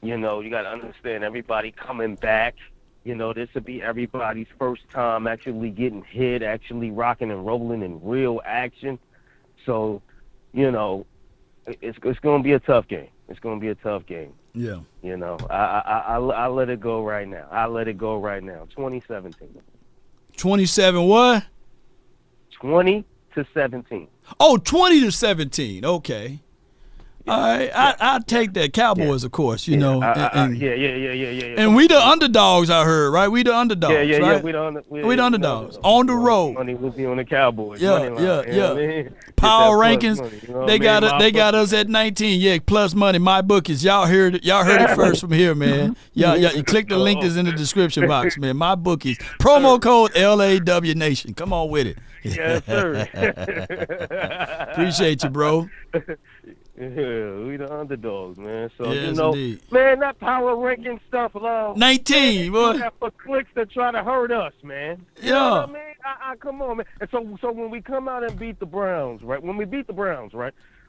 You got to understand everybody coming back. This will be everybody's first time actually getting hit, actually rocking and rolling in real action. So, it's going to be a tough game. It's going to be a tough game. Yeah. I let it go right now. 2017. 27 what? 20-17. Oh, 20-17. Okay. All right. I take that. Cowboys, of course, Yeah, And we the underdogs, I heard, right? We the underdogs, Yeah. right? We the underdogs. On the road. Money will be on the Cowboys. Yeah. Money line, you know what I mean? Power Get that rankings. plus money, you know They what I got mean? got us at 19. Yeah, plus money. My bookies. Y'all heard it first from here, man. You click the link that's in the description box, man. My bookies. Promo code LAW Nation. Come on with it. Yes, sir. Appreciate you, bro. Yeah, we the underdogs, man. So Yes, indeed. man, that power ranking stuff, love. 19, boy. That for clicks to try to hurt us, man. You know what I mean? Come on, man. And so when we come out and beat the Browns, right?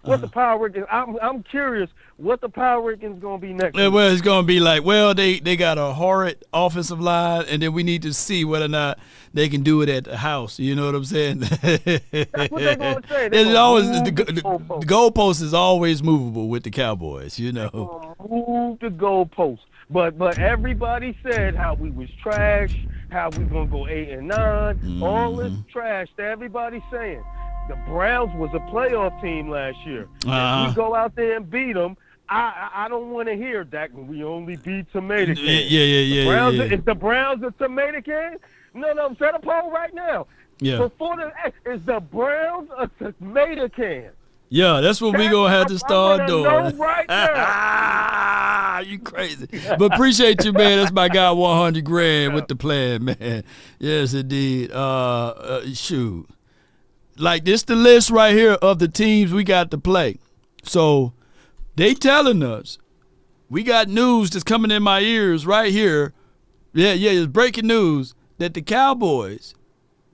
What the power rankings? I'm curious what the power rankings gonna be next. Well, it's gonna be like, they got a horrid offensive line, and then we need to see whether or not they can do it at the house. You know what I'm saying? That's what they're gonna say. It's always the goalpost is always movable with the Cowboys. Move the goalpost. But everybody said how we was trash, how we gonna go 8-9, all this trash that everybody's saying. The Browns was a playoff team last year. If we go out there and beat them, I don't want to hear that we only beat tomato cans. Yeah. Is the Browns a tomato can? No, set a poll right now. Yeah. Is the Browns a tomato can? Yeah, that's what we gonna have to start doing. Right now. You crazy. But appreciate you, man. That's my guy, $100,000 with the plan, man. Yes, indeed. Shoot. Like, this the list right here of the teams we got to play. So they telling us, we got news that's coming in my ears right here. Yeah, it's breaking news that the Cowboys,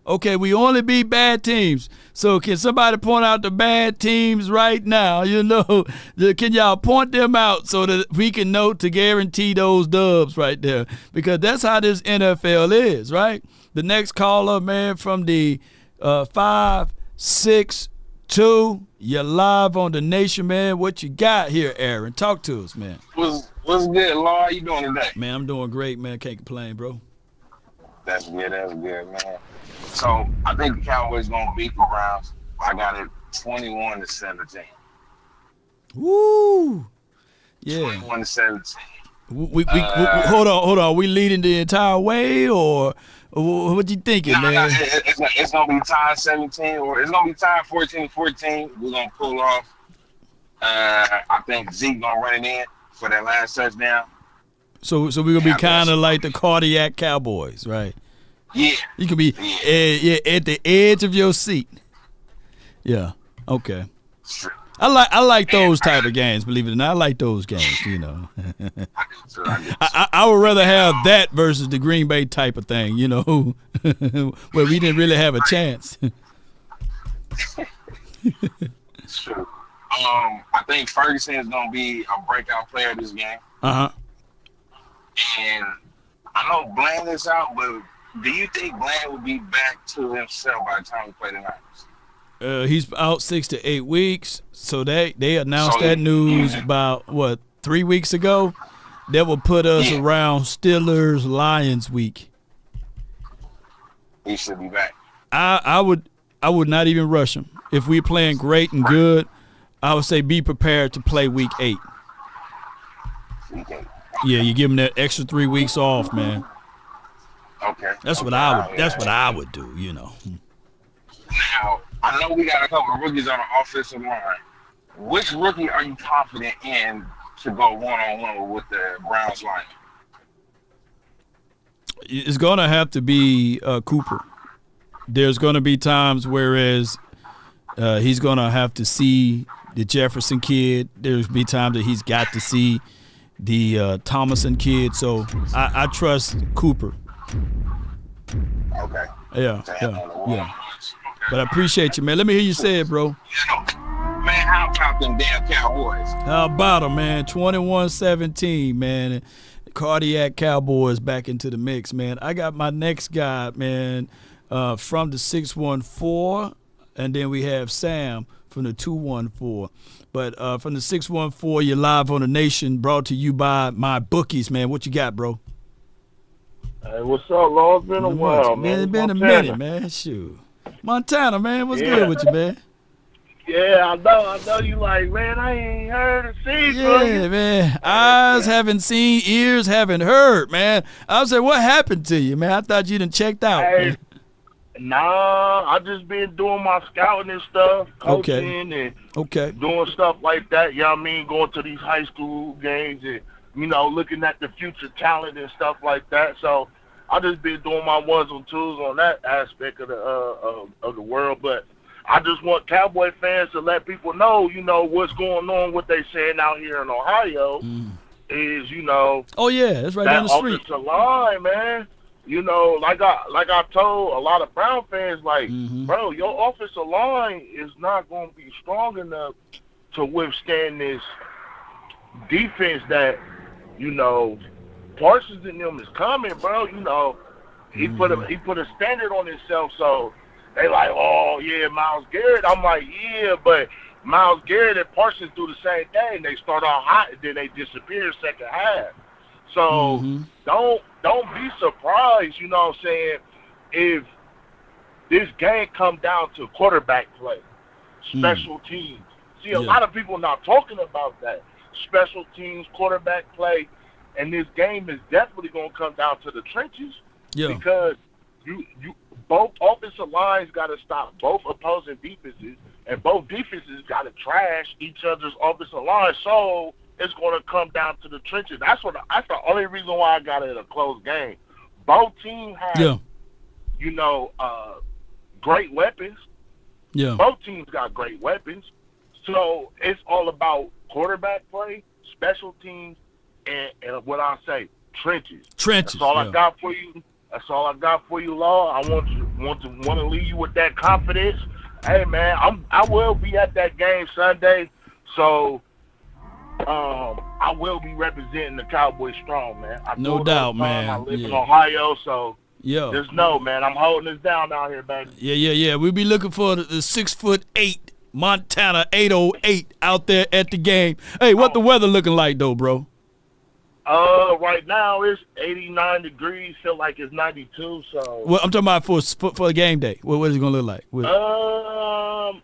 okay, we only beat bad teams. So can somebody point out the bad teams right now? Can y'all point them out so that we can know to guarantee those dubs right there? Because that's how this NFL is, right? The next caller, man, from the 562. You're live on the Nation, man. What you got here, Aaron? Talk to us, man. What's good, Law? How you doing today? Man, I'm doing great, man. Can't complain, bro. That's good, man. So I think the Cowboys gonna beat the Browns. I got it 21-17. Woo! Yeah. 21-17. We hold on. We leading the entire way, or what you thinking, man? It's gonna be tied 17, or it's gonna be tied 14-14. We're gonna pull off I think Zeke gonna run it in for that last touchdown. So we're gonna be kind of like the cardiac Cowboys, right? Yeah. You could be at the edge of your seat. Yeah. Okay. I like those type of games. Believe it or not, I like those games. You know. I would rather have that versus the Green Bay type of thing. You know, where we didn't really have a chance. It's true. I think Ferguson is gonna be a breakout player this game. And I know Bland is out, but do you think Bland will be back to himself by the time we play the Niners? He's out 6 to 8 weeks. So they announced that news about 3 weeks ago. That will put us around Steelers Lions week. He should be back. I would not even rush him. If we're playing great and good, I would say be prepared to play week 8. Yeah, you give him that extra 3 weeks off, man. Okay. That's what I would do, you know. Now, I know we got a couple of rookies on the offensive line. Which rookie are you confident in to go one-on-one with the Browns line? It's going to have to be Cooper. There's going to be times whereas he's going to have to see the Jefferson kid. There's be times that he's got to see the Thomason kid. So I trust Cooper. Okay. Yeah. But I appreciate you, man. Let me hear you say it, bro. Man, how about them damn Cowboys? How about them, man? 21-17, man. Cardiac Cowboys back into the mix, man. I got my next guy, man, from the 614, and then we have Sam from the 214. But from the 614, you're live on the Nation, brought to you by my bookies, man. What you got, bro? Hey, what's up, Lord? It's been a while, man. It's been a minute, man. Shoot. Montana, man. What's good with you, man? Yeah, I know you like, man, I ain't heard or seen. Yeah, man. Eyes haven't seen, ears haven't heard, man. I was like, what happened to you, man? I thought you done checked out. Hey, nah, I just been doing my scouting and stuff, coaching and doing stuff like that. You know what I mean? Going to these high school games and, you know, looking at the future talent and stuff like that. So I just been doing my ones and twos on that aspect of the world. But I just want Cowboy fans to let people know, you know, what's going on, what they saying out here in Ohio is, you know. Oh, yeah, it's right down the street. Offensive line, man. You know, like I told a lot of Brown fans, like, bro, your offensive line is not going to be strong enough to withstand this defense that, you know, Parsons and them is coming, bro. You know, he put a standard on himself, so they like, oh yeah, Myles Garrett. I'm like, yeah, but Myles Garrett and Parsons do the same thing. They start out hot and then they disappear second half. So don't be surprised, you know what I'm saying, if this game come down to quarterback play, special teams. See, a lot of people not talking about that. Special teams, quarterback play, and this game is definitely going to come down to the trenches because you both offensive lines got to stop both opposing defenses, and both defenses got to trash each other's offensive line. So it's going to come down to the trenches. That's the only reason why I got it a close game. Both teams have, you know, great weapons. Yeah. Both teams got great weapons. So it's all about quarterback play, special teams, and what I say, trenches. Trenches. That's all I got for you. That's all I got for you, Law. I want to leave you with that confidence. Hey, man, I will be at that game Sunday, so I will be representing the Cowboys strong, man. No doubt, man. I live in Ohio, so just know, man, I'm holding this down out here, baby. Yeah. We'll be looking for the 6'8" Montana 808 out there at the game. Hey, what the weather looking like though, bro? Right now it's 89 degrees. Feel like it's 92. So. Well, I'm talking about for a game day. What is it gonna look like?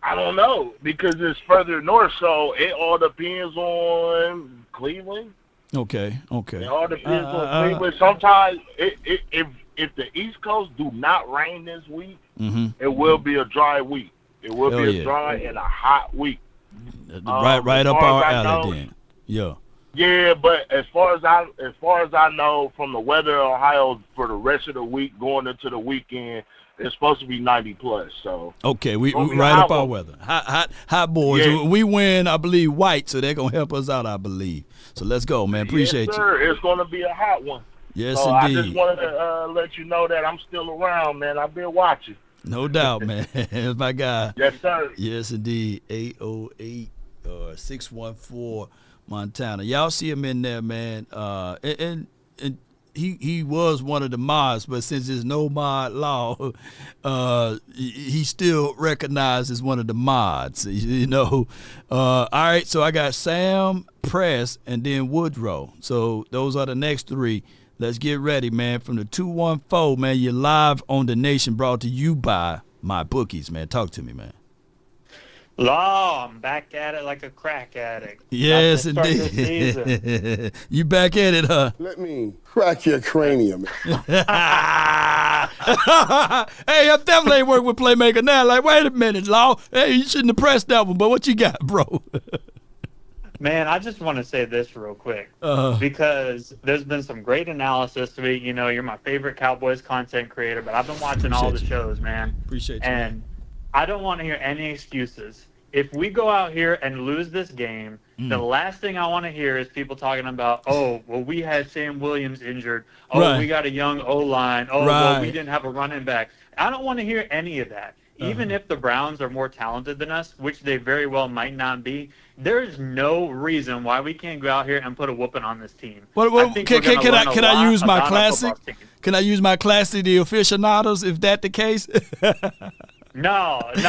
I don't know because it's further north, so it all depends on Cleveland. Okay. It all depends on Cleveland. Sometimes if the East Coast do not rain this week, it will be a dry week. It will be a dry and a hot week. Right up our alley then. Yeah. Yeah, but as far as I know, from the weather in Ohio for the rest of the week going into the weekend, it's supposed to be 90 plus. So okay, we right up our weather. Hot boys. Yeah. We win, I believe, white, so they're gonna help us out, I believe. So let's go, man. Appreciate yes, sir. you. It's gonna be a hot one. Yes, so indeed. I just wanted to let you know that I'm still around, man. I've been watching. No doubt, man. That's my guy. Yes, sir. Yes, indeed. 808 614 Montana. Y'all see him in there, man. And he was one of the mods, but since there's no mod law, he's still recognized as one of the mods. You know. All right. So I got Sam, Press, and then Woodrow. So those are the next three. Let's get ready, man. From the 214, man, you're live on The Nation, brought to you by my bookies, man. Talk to me, man. Law, I'm back at it like a crack addict. Yes, indeed. You back at it, huh? Let me crack your cranium. Hey, I definitely ain't working with Playmaker now. Like, wait a minute, Law. Hey, you shouldn't have pressed that one, but what you got, bro? Man, I just want to say this real quick because there's been some great analysis to it. You know, you're my favorite Cowboys content creator, but I've been watching all the shows, man. Appreciate you. And I don't want to hear any excuses. If we go out here and lose this game, the last thing I want to hear is people talking about, oh, well, we had Sam Williams injured. Oh, we got a young O-line. Oh, well, we didn't have a running back. I don't want to hear any of that. Even if the Browns are more talented than us, which they very well might not be, there is no reason why we can't go out here and put a whooping on this team. Can I use my classic? Can I use my classic, the aficionados, if that the case? No, you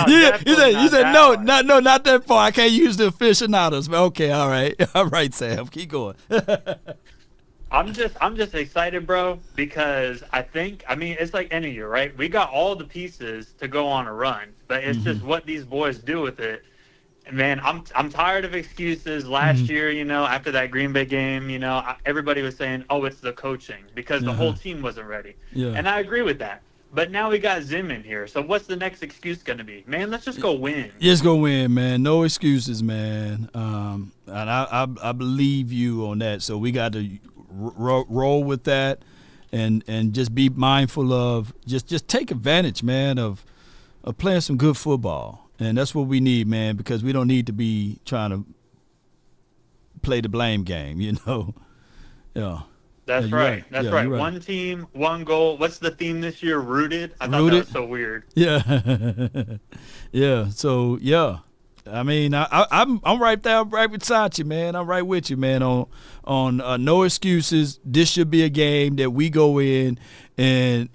said no, not that far. I can't use the aficionados. But okay, all right, Sam, keep going. I'm just excited, bro, because I mean, it's like any year, right? We got all the pieces to go on a run, but it's just what these boys do with it. And man, I'm tired of excuses. Last year, you know, after that Green Bay game, you know, everybody was saying, oh, it's the coaching because the whole team wasn't ready. Yeah. And I agree with that. But now we got Zim in here. So what's the next excuse going to be? Man, let's just go win. Just go win, man. No excuses, man. And I believe you on that. So we got to roll with that and just be mindful of just take advantage, man, of playing some good football. And that's what we need, man, because we don't need to be trying to play the blame game, you know. Yeah. That's right. That's right. One team, one goal. What's the theme this year? Rooted? I thought that was so weird. Yeah. Yeah. So, yeah. I mean, I'm right there, right beside you, man. I'm right with you, man. On no excuses. This should be a game that we go in and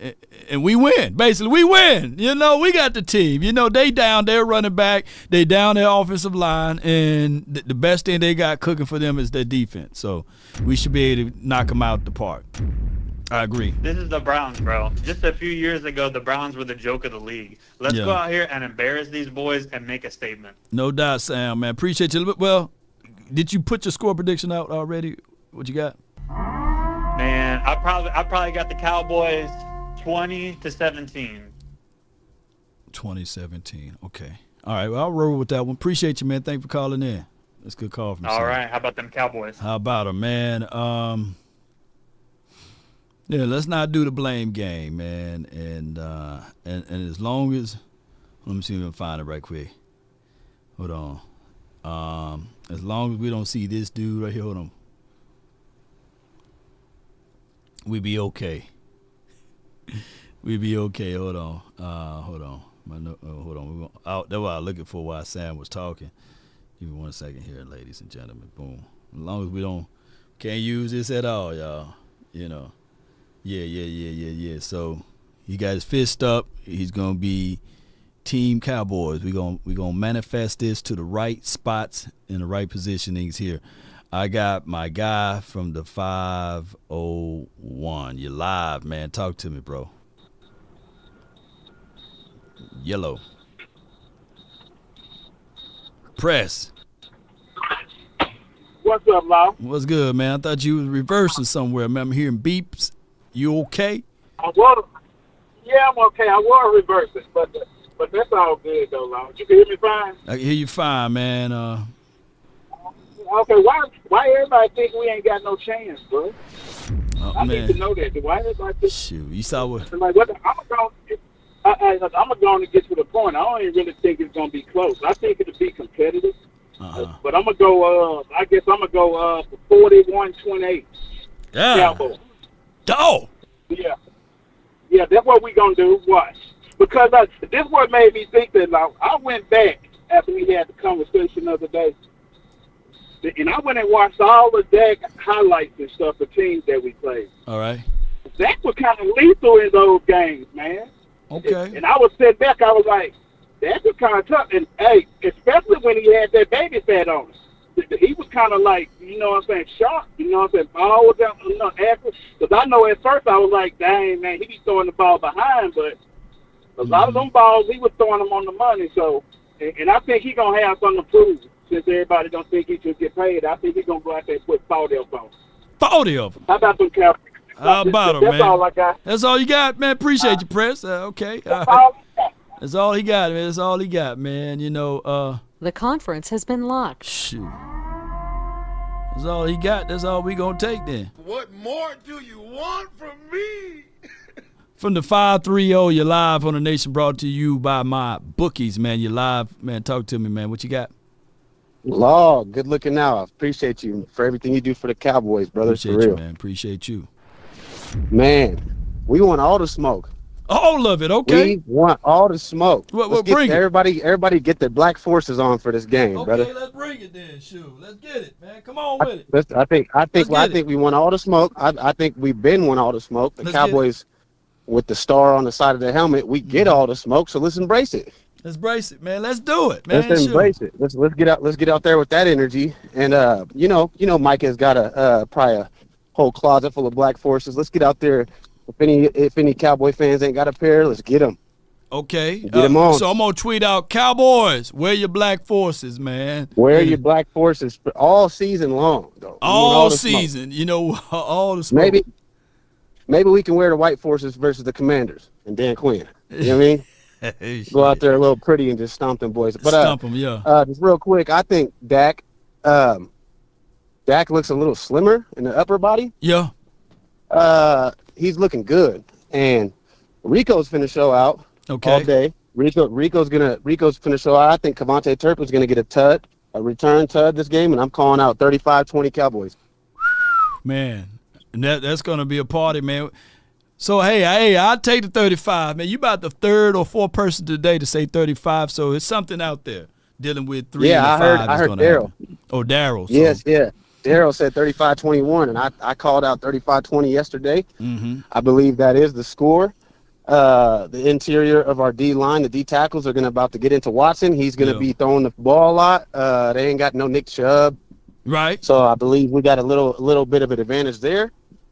we win. Basically, we win. You know, we got the team. You know, they down their running back, they down their offensive line, and the best thing they got cooking for them is their defense. So we should be able to knock them out the park. I agree. This is the Browns, bro. Just a few years ago, the Browns were the joke of the league. Let's go out here and embarrass these boys and make a statement. No doubt, Sam, man. Appreciate you. Well, did you put your score prediction out already? What you got? Man, I probably got the Cowboys 20-17. 2017. Okay. All right. Well, I'll roll with that one. Appreciate you, man. Thanks for calling in. That's a good call from All right. How about them Cowboys? How about them, man? Yeah, let's not do the blame game, man. And as long as let me see if I can find it right quick. Hold on. As long as we don't see this dude right here, hold on. We be okay. We be okay. Hold on. Hold on. Hold on. That's what I was looking for while Sam was talking. Give me 1 second here, ladies and gentlemen. Boom. As long as we can't use this at all, y'all. You know. Yeah. So he got his fist up. He's gonna be Team Cowboys. We're gonna manifest this to the right spots and the right positionings here. I got my guy from the 501. You're live, man. Talk to me, bro. Yellow. Press. What's up, Lau? What's good, man? I thought you was reversing somewhere, man. I'm hearing beeps. You okay? Yeah, I'm okay. I was reversing, but But that's all good, though, Long. You can hear me fine? I can hear you fine, man. Okay, why everybody think we ain't got no chance, bro? I need to know that. Why everybody think... Shoot, you saw what? Like, what? I'm gonna go on and get to the point. I don't even really think it's gonna be close. I think it'll be competitive. But I'm gonna go. I guess I'm gonna go for 41-28. Yeah. Cowboys. Oh. Yeah. Yeah, that's what we gonna do. Watch. Because this is what made me think that. Like, I went back after we had the conversation the other day, and I went and watched all the Dak highlights and stuff for teams that we played. All right. Dak was kind of lethal in those games, man. Okay. And I was sitting back, I was like, Dak was kind of tough. And, hey, especially when he had that baby fat on him. He was kind of like, you know what I'm saying, sharp. You know what I'm saying? Ball was out, accurate. Because I know at first I was like, dang, man, he be throwing the ball behind. But a lot of them balls, he was throwing them on the money. So, and I think he's going to have something to prove. Since everybody don't think he should get paid, I think he's going to go out there and put 40 of them. 40 of them? How about them Cowboys? How about him, man? That's all I got. That's all you got, man. Appreciate you, Press. Okay. All right. That's all he got, man. That's all he got, man. You know, The conference has been locked. Shoot. That's all he got. That's all we gonna take then. What more do you want from me? From the 530, you're live on the Nation, brought to you by my bookies, man. You're live, man. Talk to me, man. What you got? Law, good looking out. I appreciate you for everything you do for the Cowboys, brother. Appreciate for real. you, man. Appreciate you. Man, we want all the smoke. All of it, okay. We want all the smoke. Well, bring it. Everybody get their black forces on for this game, brother. Okay, let's bring it then. Shoot, let's get it, man. Come on with it. I think we want all the smoke. I think we've been won all the smoke. The Cowboys, with the star on the side of the helmet, we get all the smoke. So let's embrace it. Let's embrace it, man. Let's do it, man. Let's embrace it. Let's get out there with that energy. And you know, Mike has got probably a whole closet full of black forces. Let's get out there. If any Cowboy fans ain't got a pair, let's get them. Okay. Get them on. So I'm gonna tweet out, Cowboys, wear your black forces, man. Wear your black forces all season long, though. All season, you know, all the smoke. Maybe we can wear the white forces versus the Commanders and Dan Quinn. You know what I mean? Go out there a little pretty and just stomp them boys. But stomp them, yeah. Just real quick, I think Dak looks a little slimmer in the upper body. Yeah. He's looking good, and Rico's finna show out all day. Rico's finna show out. I think Kevontae Turpin's gonna get a return tud this game, and I'm calling out 35-20 Cowboys. Man, and that's gonna be a party, man. So hey, I'll take the 35, man. You about the third or fourth person today to say 35, so it's something out there dealing with 3 and 5. I heard Daryl. Oh, Daryl. So. Yes, yeah. Daryl said 35-21, and I called out 35-20 yesterday. Mm-hmm. I believe that is the score. The interior of our D-line, the D tackles are about to get into Watson. He's going to be throwing the ball a lot. They ain't got no Nick Chubb. Right. So I believe we got a little bit of an advantage there.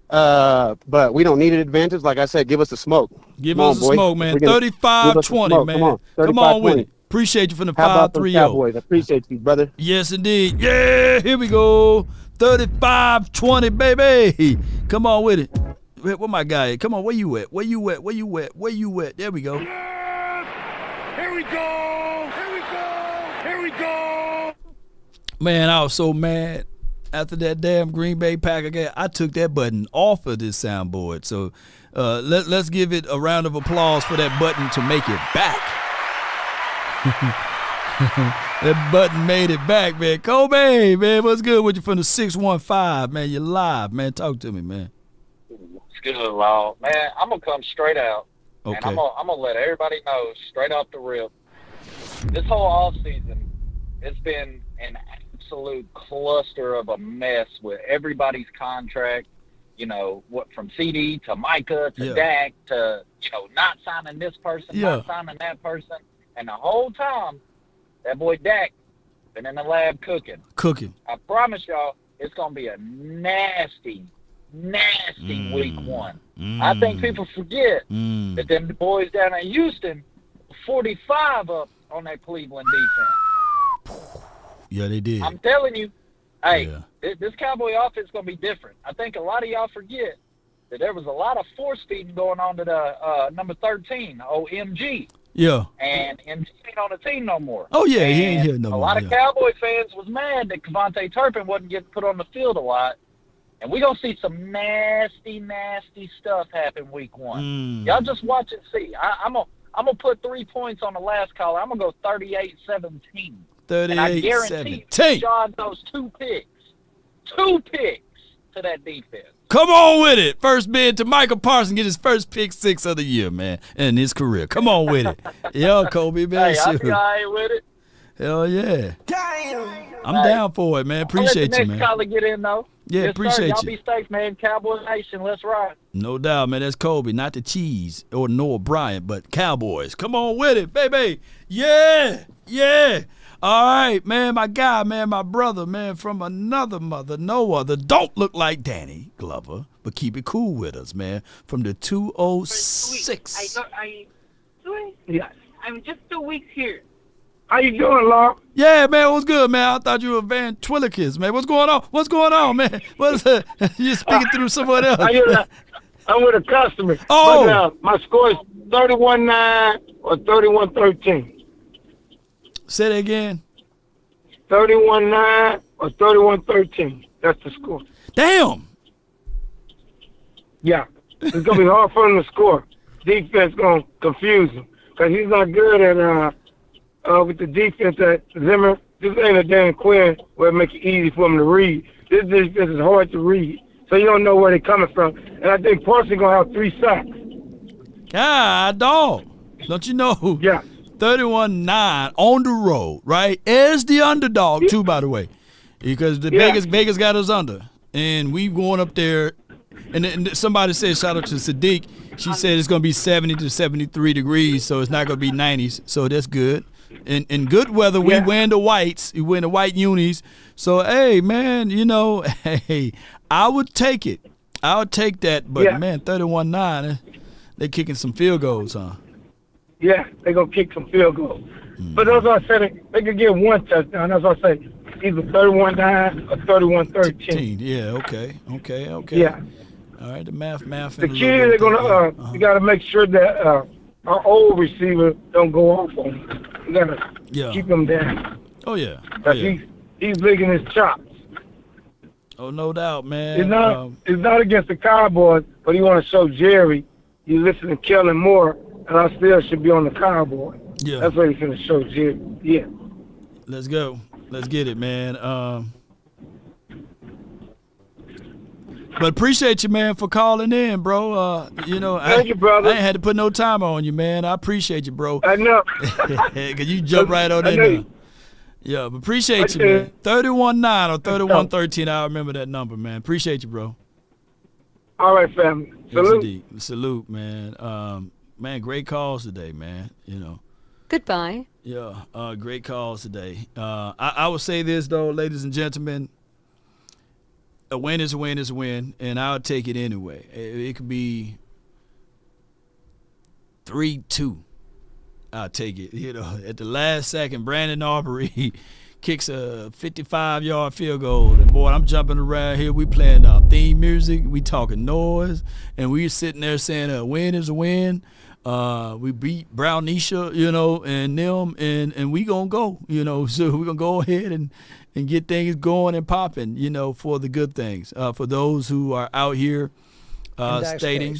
But we don't need an advantage. Like I said, give us the smoke. Give us the smoke, man. 35-20, man. Come on with it. Appreciate you from the 530. How about the Cowboys? I appreciate you, brother. Yes, indeed. Yeah, here we go. 35-20, baby. Come on with it. Where my guy at? Come on, where you at? Where you at? Where you at? Where you at? There we go. Here we go. Here we go. Here we go. Man, I was so mad after that damn Green Bay Packer game. I took that button off of this soundboard. So let's give it a round of applause for that button to make it back. That button made it back, man. Kobe, man, what's good with you from the 615, man? You're live, man. Talk to me, man. It's good, Law. Man, I'm going to come straight out. Okay. And I'm going to let everybody know straight off the rip. This whole offseason, it's been an absolute cluster of a mess with everybody's contract. You know, what from CD to Micah to Dak to, not signing this person, not signing that person. And the whole time, that boy Dak been in the lab cooking. I promise y'all, it's going to be a nasty week one. I think people forget that them boys down in Houston, 45 up on that Cleveland defense. Yeah, they did. I'm telling you, hey, this Cowboy offense is going to be different. I think a lot of y'all forget that there was a lot of force feeding going on to the number 13, OMG. Yeah. And he ain't on the team no more. Oh, yeah, he ain't And here no more. A lot yeah. of Cowboy fans was mad that Kevontae Turpin wasn't getting put on the field a lot. And we're going to see some nasty, nasty stuff happen week 1. Y'all just watch and see. I'm gonna put 3 points on the last caller. I'm going to go 38-17. 38-17. And I guarantee John throws 2 picks. 2 picks to that defense. Come on with it. First bid to Michael Parsons, get his first pick 6 of the year, man, in his career. Come on with it. Yo, Kobe, man. Hey, I'll be all right with it. Hell yeah. Damn. I'm down for it, man. Appreciate you, man. I'll let the next caller get in, though. Yeah, yes, appreciate sir. Y'all you. be safe, man. Cowboy Nation, let's ride. No doubt, man. That's Kobe, not the cheese or Noah Bryant, but Cowboys. Come on with it, baby. Yeah, yeah. All right, man, my guy, man, my brother, man, from another mother, no other. Don't look like Danny Glover, but keep it cool with us, man. From the 206. Yes. I'm just 2 weeks here. How you doing, Law? Yeah, man, what's good, man? I thought you were Van Twillikis, man. What's going on? What's going on, man? What's you speaking through someone else? I'm with a customer. Oh. But, my score is 31-9 or 31-13. Say that again. 31-9 or 31-13. That's the score. Damn. Yeah. It's going to be hard for him to score. Defense going to confuse him because he's not good at with the defense at Zimmer. This ain't a Dan Quinn where it makes it easy for him to read. This defense is hard to read. So you don't know where they're coming from. And I think Parsons going to have 3 sacks. God, dog. Don't you know? Yeah. 31-9 on the road, right? As the underdog, too, by the way. Because the Vegas got us under. And we going up there. And somebody said, shout out to Sadiq. She said it's going to be 70 to 73 degrees, so it's not going to be 90s. So that's good. In good weather, we wearing the whites. We wearing the white unis. So, hey, man, you know, hey, I would take it. I would take that. But, man, 31-9, they kicking some field goals, huh? Yeah, they're going to kick some field goals. But that's what I said. They could get 1 touchdown. That's what I say. Either 31-9 or 31-13. Yeah, okay. Yeah. All right, the math. The key is they're going to, you got to make sure that our old receiver don't go off on him. You got to keep him down. Oh, yeah. He's licking his chops. Oh, no doubt, man. It's not against the Cowboys, but he want to show Jerry you listen to Kellen Moore, and I still should be on the Cowboys. Yeah. That's what he's going to show Jerry. Yeah. Let's go. Let's get it, man. But appreciate you, man, for calling in, bro. You know, Thank you, brother. I ain't had to put no time on you, man. I appreciate you, bro. I know. Because you jump right on in there. Yeah, but appreciate you, man. 31-9 or 31-13. I remember that number, man. Appreciate you, bro. All right, family. Salute. Salute, man. Man, great calls today, man. You know. Goodbye. Yeah, great calls today. I would say this, though, ladies and gentlemen. A win is a win is a win, and I'll take it anyway. It could be 3-2. I'll take it. You know, at the last second, Brandon Aubrey kicks a 55-yard field goal. And, boy, I'm jumping around here. We playing our theme music. We talking noise. And we sitting there saying a win is a win. We beat Brownisha, you know, and them, and we going to go, you know. So we're going to go ahead and get things going and popping, you know, for the good things. For those who are out here stating.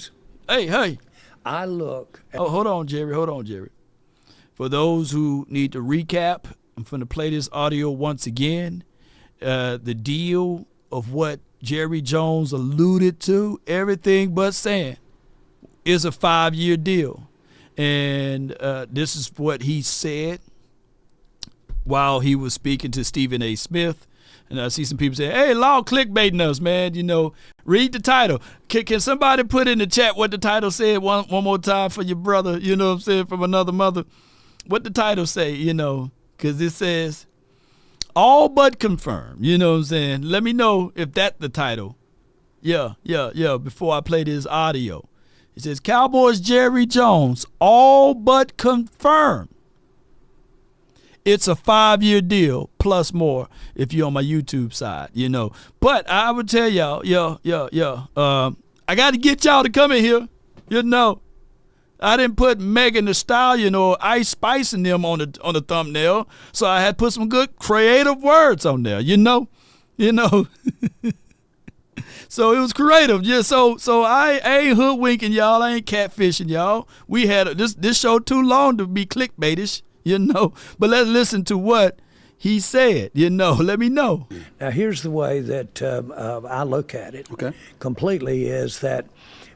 Hey. I look. Hold on, Jerry. For those who need to recap, I'm going to play this audio once again. The deal of what Jerry Jones alluded to, everything but saying, is a 5-year deal. And this is what he said while he was speaking to Stephen A. Smith. And I see some people say, hey, Law clickbaiting us, man. You know, read the title. Can somebody put in the chat what the title said one more time for your brother, you know what I'm saying, from another mother? What the title say, you know, because it says, all but confirmed, you know what I'm saying? Let me know if that's the title. Yeah, before I play this audio. It says, Cowboys Jerry Jones, all but confirmed. It's a 5-year deal plus more if you're on my YouTube side, you know. But I would tell y'all, I got to get y'all to come in here, you know. I didn't put Megan Thee Stallion or Ice Spice in them on the thumbnail, so I had to put some good creative words on there. You know. So it was creative. Yeah. So I ain't hoodwinking y'all. I ain't catfishing y'all. We had this show too long to be clickbaitish. But let's listen to what he said. Let me know. Now here's the way that I look at it. Completely is that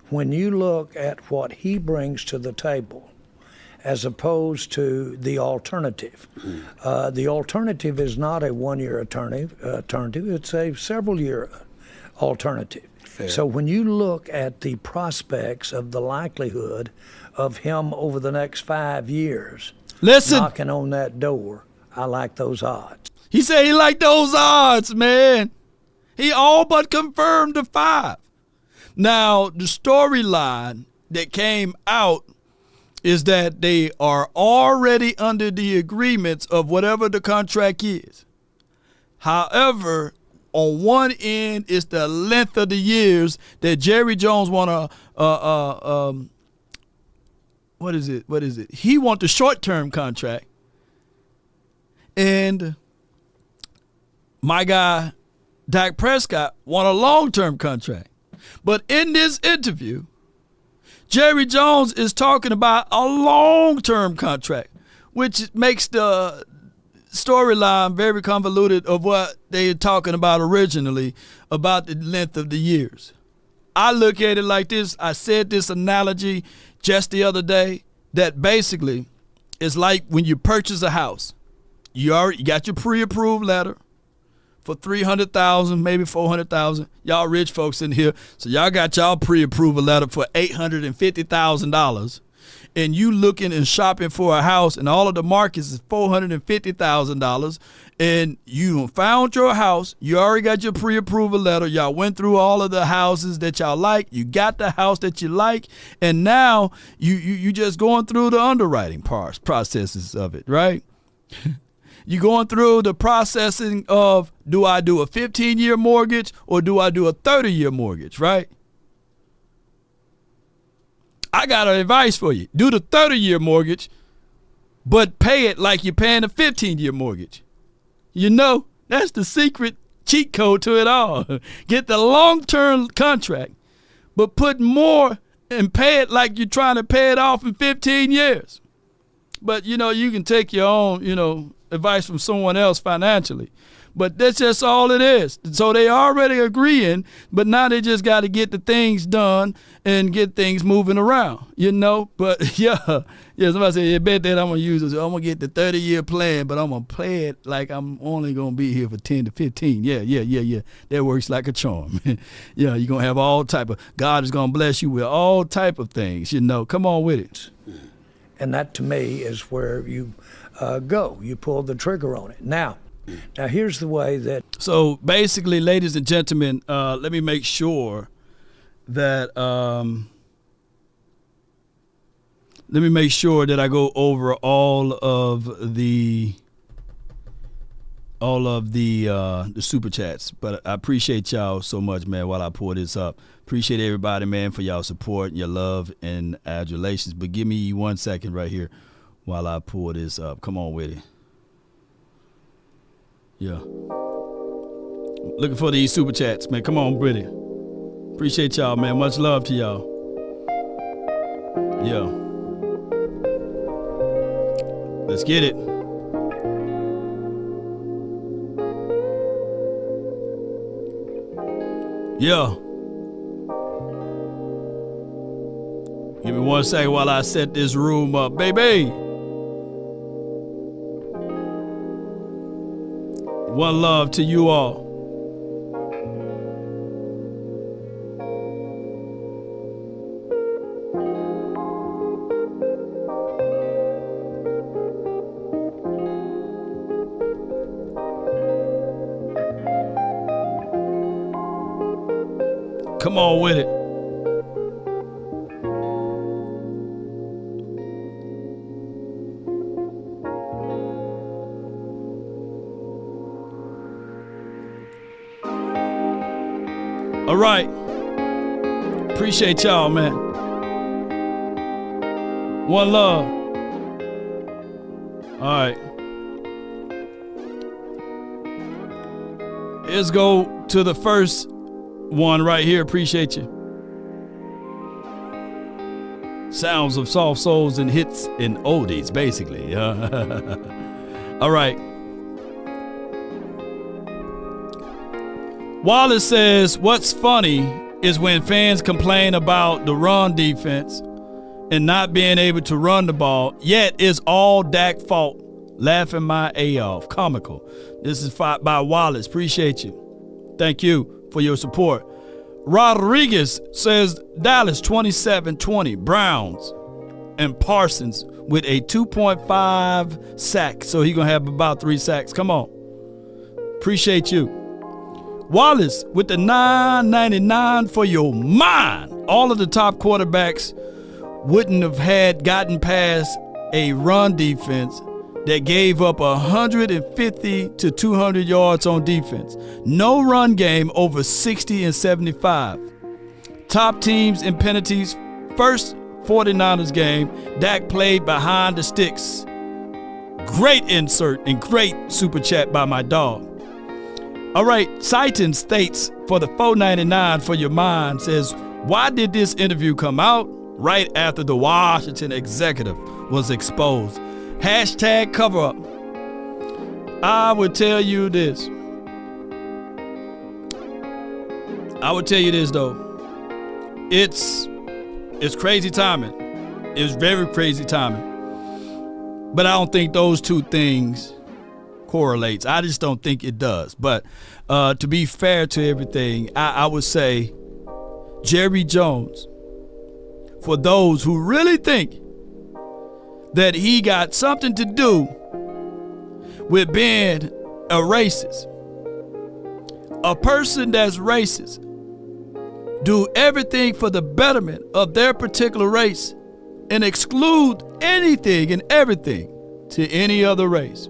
when you look at what he brings to the table, as opposed to the alternative. The alternative is not a one-year alternative. It's a several-year alternative. Fair. So when you look at the prospects of the likelihood of him over the next 5 years knocking on that door, I like those odds. He said he liked those odds, man. He all but confirmed the 5. Now, the storyline that came out is that they are already under the agreements of whatever the contract is. However, on one end is the length of the years that Jerry Jones want to, what is it? He want the short-term contract. And my guy, Dak Prescott, want a long-term contract. But in this interview, Jerry Jones is talking about a long-term contract, which makes the storyline very convoluted of what they were talking about originally about the length of the years. I look at it like this. I said this analogy just the other day that basically is like when you purchase a house. You already got your pre-approved letter for $300,000, maybe $400,000. Y'all rich folks in here, so y'all got y'all pre-approval letter for $850,000, and you looking and shopping for a house, and all of the markets is $450,000, and you found your house. You already got your pre-approval letter. Y'all went through all of the houses that y'all like. You got the house that you like, and now you just going through the underwriting processes of it, right? You're going through the processing of, do I do a 15-year mortgage or do I do a 30-year mortgage, right? I got an advice for you. Do the 30-year mortgage, but pay it like you're paying a 15-year mortgage. That's the secret cheat code to it all. Get the long-term contract, but put more and pay it like you're trying to pay it off in 15 years. But, you can take your own, advice from someone else financially. But that's just all it is. So they already agreeing, but now they just got to get the things done and get things moving around, But, somebody said, I bet that I'm going to use this. I'm going to get the 30-year plan, but I'm going to play it like I'm only going to be here for 10 to 15. Yeah. That works like a charm. You're going to have all type of, God is going to bless you with all type of things, Come on with it. And that, to me, is where you go. You pull the trigger on it. Now, here's the way that... So, basically, ladies and gentlemen, let me make sure that... I go over all of the super chats. But I appreciate y'all so much, man, while I pour this up. Appreciate everybody, man, for y'all support and your love and adulations. But give me 1 second right here while I pour this up. Come on with it. Yeah. Looking for these super chats, man. Come on, Brittany. Appreciate y'all, man. Much love to y'all. Yeah. Let's get it. Yeah. Give me 1 second while I set this room up, baby. One love to you all. Come on with it. All right. Appreciate y'all, man. One love. All right. Let's go to the first one right here. Appreciate you. Sounds of soft souls and hits and oldies, basically. All right. Wallace says, what's funny is when fans complain about the run defense and not being able to run the ball, yet it's all Dak's fault. Laughing my A off. Comical. This is by Wallace. Appreciate you. Thank you for your support. Rodriguez says Dallas 27-20. Browns and Parsons with a 2.5 sack. So he's going to have about 3 sacks. Come on. Appreciate you. Wallace with the $9.99 for your mind. All of the top quarterbacks wouldn't have gotten past a run defense that gave up 150 to 200 yards on defense. No run game over 60 and 75. Top teams in penalties. First 49ers game, Dak played behind the sticks. Great insert and great super chat by my dog. All right, Saiton states for the $4.99 for your mind says, why did this interview come out right after the Washington executive was exposed? Hashtag cover up. I would tell you this. Though. It's crazy timing. It's very crazy timing. But I don't think those two things correlates. I just don't think it does. But to be fair to everything, I would say Jerry Jones, for those who really think that he got something to do with being a racist. A person that's racist do everything for the betterment of their particular race and exclude anything and everything to any other race,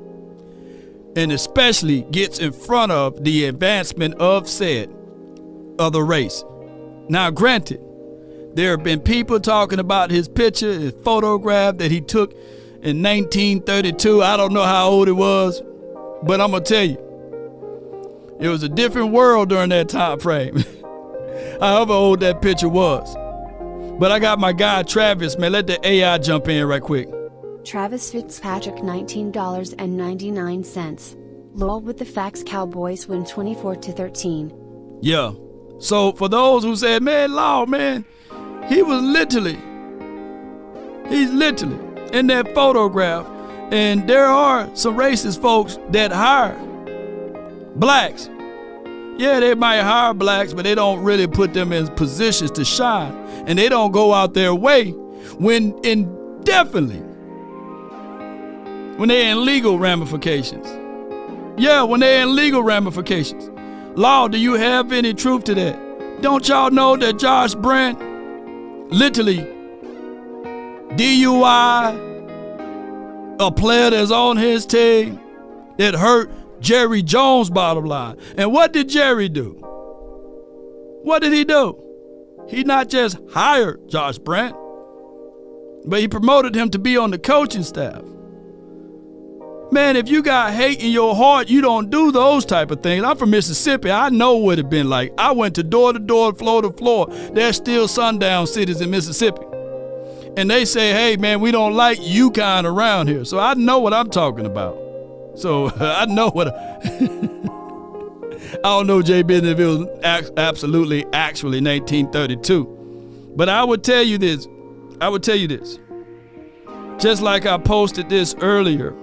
and especially gets in front of the advancement of said other race. Now, granted, there have been people talking about his picture, his photograph that he took in 1932. I don't know how old it was, but I'm going to tell you, it was a different world during that time frame, however old that picture was. But I got my guy, Travis, man. Let the AI jump in right quick. Travis Fitzpatrick, $19.99. Lowell with the facts. Cowboys win 24-13. Yeah. So for those who said, man, Law, man, he's literally in that photograph, and there are some racist folks that hire blacks. Yeah, they might hire blacks, but they don't really put them in positions to shine, and they don't go out their way when they're in legal ramifications. Yeah, when they're in legal ramifications. Law, do you have any truth to that? Don't y'all know that Josh Brent literally DUI a player that's on his team that hurt Jerry Jones, bottom line? And what did Jerry do? What did he do? He not just hired Josh Brent, but he promoted him to be on the coaching staff. Man, if you got hate in your heart, you don't do those type of things. I'm from Mississippi. I know what it been like. I went to door, floor to floor. There's still sundown cities in Mississippi. And they say, hey, man, we don't like you kind around here. So I know what I'm talking about. So I know what... I don't know, Jay Business, if it was actually 1932. But I would tell you this. Just like I posted this earlier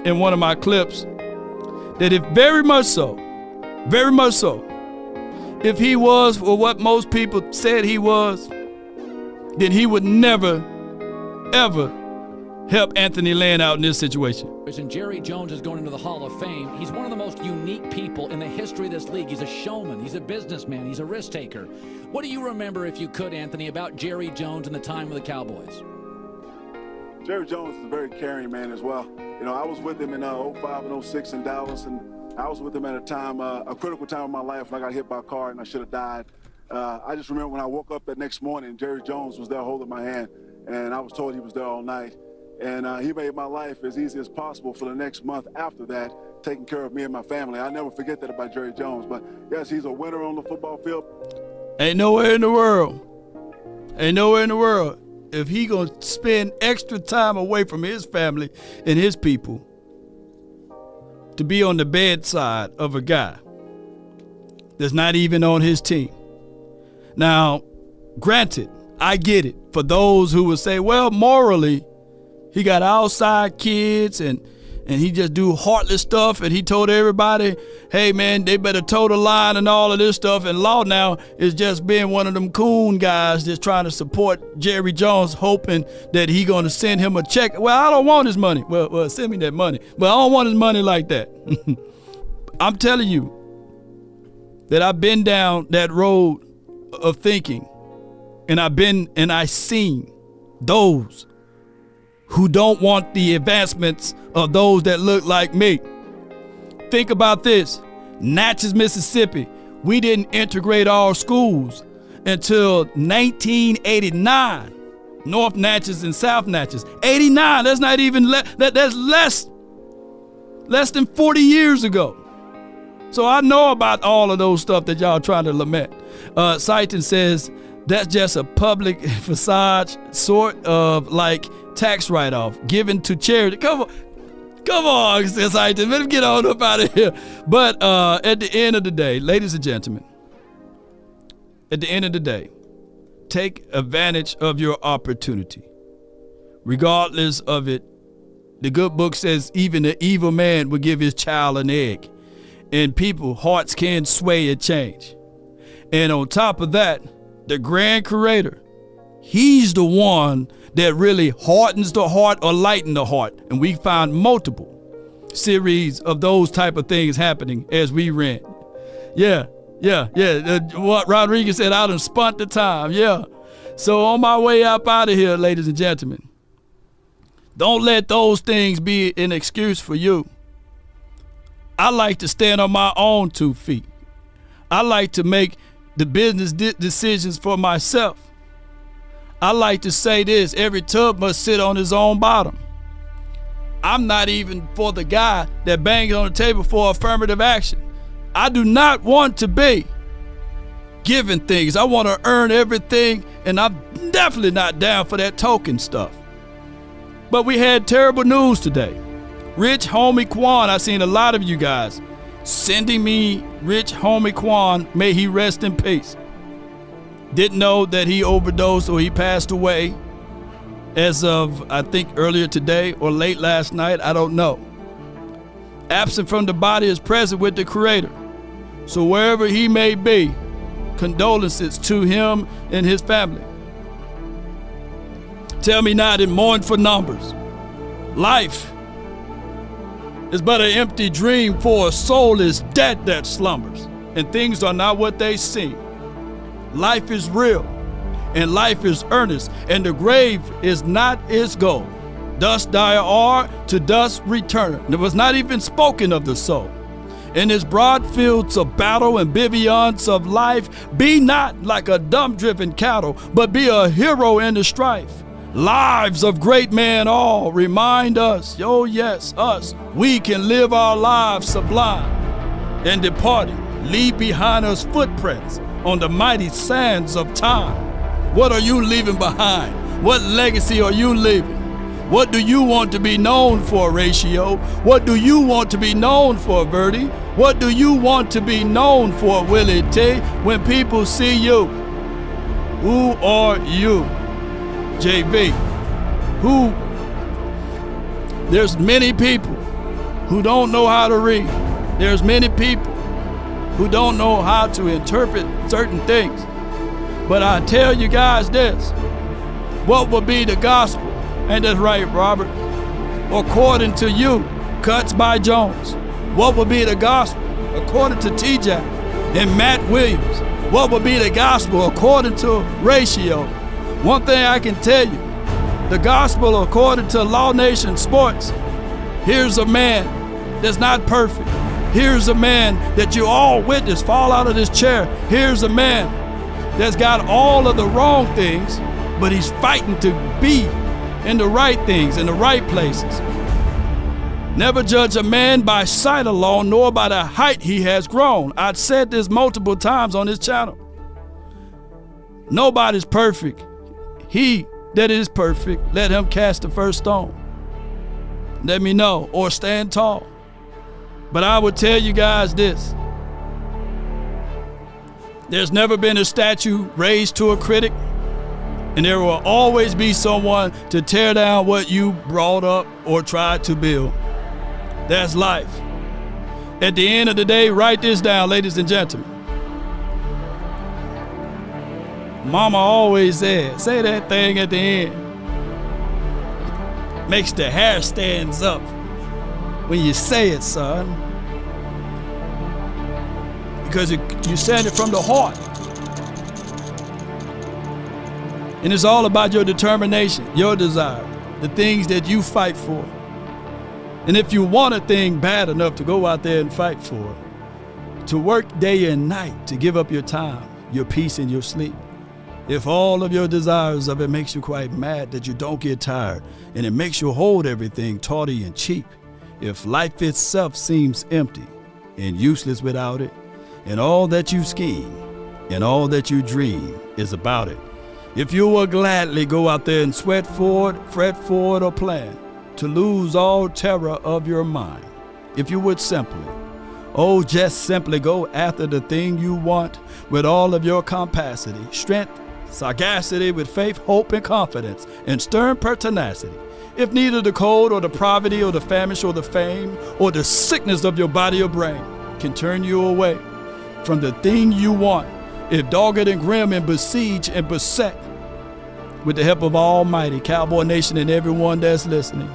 in one of my clips, that if very much so, if he was for what most people said he was, then he would never, ever help Anthony Lynn out in this situation. And Jerry Jones is going into the Hall of Fame. He's one of the most unique people in the history of this league. He's a showman. He's a businessman. He's a risk taker. What do you remember, if you could, Anthony, about Jerry Jones and the time of the Cowboys? Jerry Jones is a very caring man as well. You know, I was with him in 05 and 06 in Dallas, and I was with him at a time, a critical time of my life when I got hit by a car and I should have died. I just remember when I woke up that next morning, Jerry Jones was there holding my hand. and I was told he was there all night. And he made my life as easy as possible for the next month after that, taking care of me and my family. I never forget that about Jerry Jones. But, yes, he's a winner on the football field. Ain't nowhere in the world. If he going to spend extra time away from his family and his people to be on the bedside of a guy that's not even on his team. Now, granted, I get it. For those who would say, well, morally, he got outside kids and he just do heartless stuff, and he told everybody, hey, man, they better toe the line and all of this stuff. And Law now is just being one of them coon guys just trying to support Jerry Jones, hoping that he going to send him a check. Well, I don't want his money. Well, send me that money. But I don't want his money like that. I'm telling you that I've been down that road of thinking, and I've seen those who don't want the advancements of those that look like me. Think about this. Natchez, Mississippi, we didn't integrate our schools until 1989. North Natchez and South Natchez. 89, that's not even, that's less than 40 years ago. So I know about all of those stuff that y'all trying to lament. Seiton says, that's just a public facade, sort of like tax write-off given to charity. Come on, says Seiton. Let him get on up out of here. But at the end of the day, ladies and gentlemen, at the end of the day, take advantage of your opportunity. Regardless of it, the good book says even the evil man will give his child an egg. And people, hearts can sway and change. And on top of that, the grand creator, he's the one that really hardens the heart or lightens the heart. And we found multiple series of those type of things happening as we ran. Yeah. What Rodriguez said, I done spent the time. Yeah. So on my way up out of here, ladies and gentlemen, don't let those things be an excuse for you. I like to stand on my own 2 feet. I like to make the business decisions for myself. I like to say this, every tub must sit on his own bottom. I'm not even for the guy that bangs on the table for affirmative action. I do not want to be given things. I want to earn everything, and I'm definitely not down for that token stuff. But we had terrible news today. Rich Homie Quan, I've seen a lot of you guys sending me Rich Homie Quan, may he rest in peace. Didn't know that he overdosed or he passed away as of, I think, earlier today or late last night. I don't know. Absent from the body is present with the Creator. So wherever he may be, condolences to him and his family. Tell me not and mourn for numbers. Life is but an empty dream, for a soul is dead that slumbers, and things are not what they seem. Life is real, and life is earnest, and the grave is not its goal. Dust die are, to dust return. There was not even spoken of the soul. In his broad fields of battle and bivouacs of life, be not like a dumb-driven cattle, but be a hero in the strife. Lives of great men all remind us, oh yes, us, we can live our lives sublime and departing, leave behind us footprints on the mighty sands of time. What are you leaving behind? What legacy are you leaving? What do you want to be known for, Ratio? What do you want to be known for, Verdi? What do you want to be known for, Willie T? When people see you, who are you? JV, there's many people who don't know how to read. There's many people who don't know how to interpret certain things. But I tell you guys this, what will be the gospel? Ain't that right, Robert? According to you, Cuts by Jones. What will be the gospel? According to TJ and Matt Williams. What will be the gospel? According to Ratio. One thing I can tell you, the gospel according to Law Nation Sports, here's a man that's not perfect. Here's a man that you all witnessed fall out of this chair. Here's a man that's got all of the wrong things, but he's fighting to be in the right things, in the right places. Never judge a man by sight alone, nor by the height he has grown. I've said this multiple times on this channel. Nobody's perfect. He that is perfect, let him cast the first stone. Let me know, or stand tall. But I would tell you guys this. There's never been a statue raised to a critic, and there will always be someone to tear down what you brought up or tried to build. That's life. At the end of the day, write this down, ladies and gentlemen. Mama always said, say that thing at the end. Makes the hair stands up when you say it, son. Because you said it from the heart. And it's all about your determination, your desire, the things that you fight for. And if you want a thing bad enough to go out there and fight for it, to work day and night, to give up your time, your peace, and your sleep. If all of your desires of it makes you quite mad that you don't get tired, and it makes you hold everything tawdry and cheap, if life itself seems empty and useless without it, and all that you scheme and all that you dream is about it, if you will gladly go out there and sweat for it, fret for it, or plan to lose all terror of your mind, if you would simply, just simply go after the thing you want with all of your capacity, strength, sagacity, with faith, hope, and confidence, and stern pertinacity. If neither the cold or the poverty or the famish or the fame or the sickness of your body or brain can turn you away from the thing you want, if dogged and grim and besieged and beset, with the help of Almighty Cowboy Nation and everyone that's listening,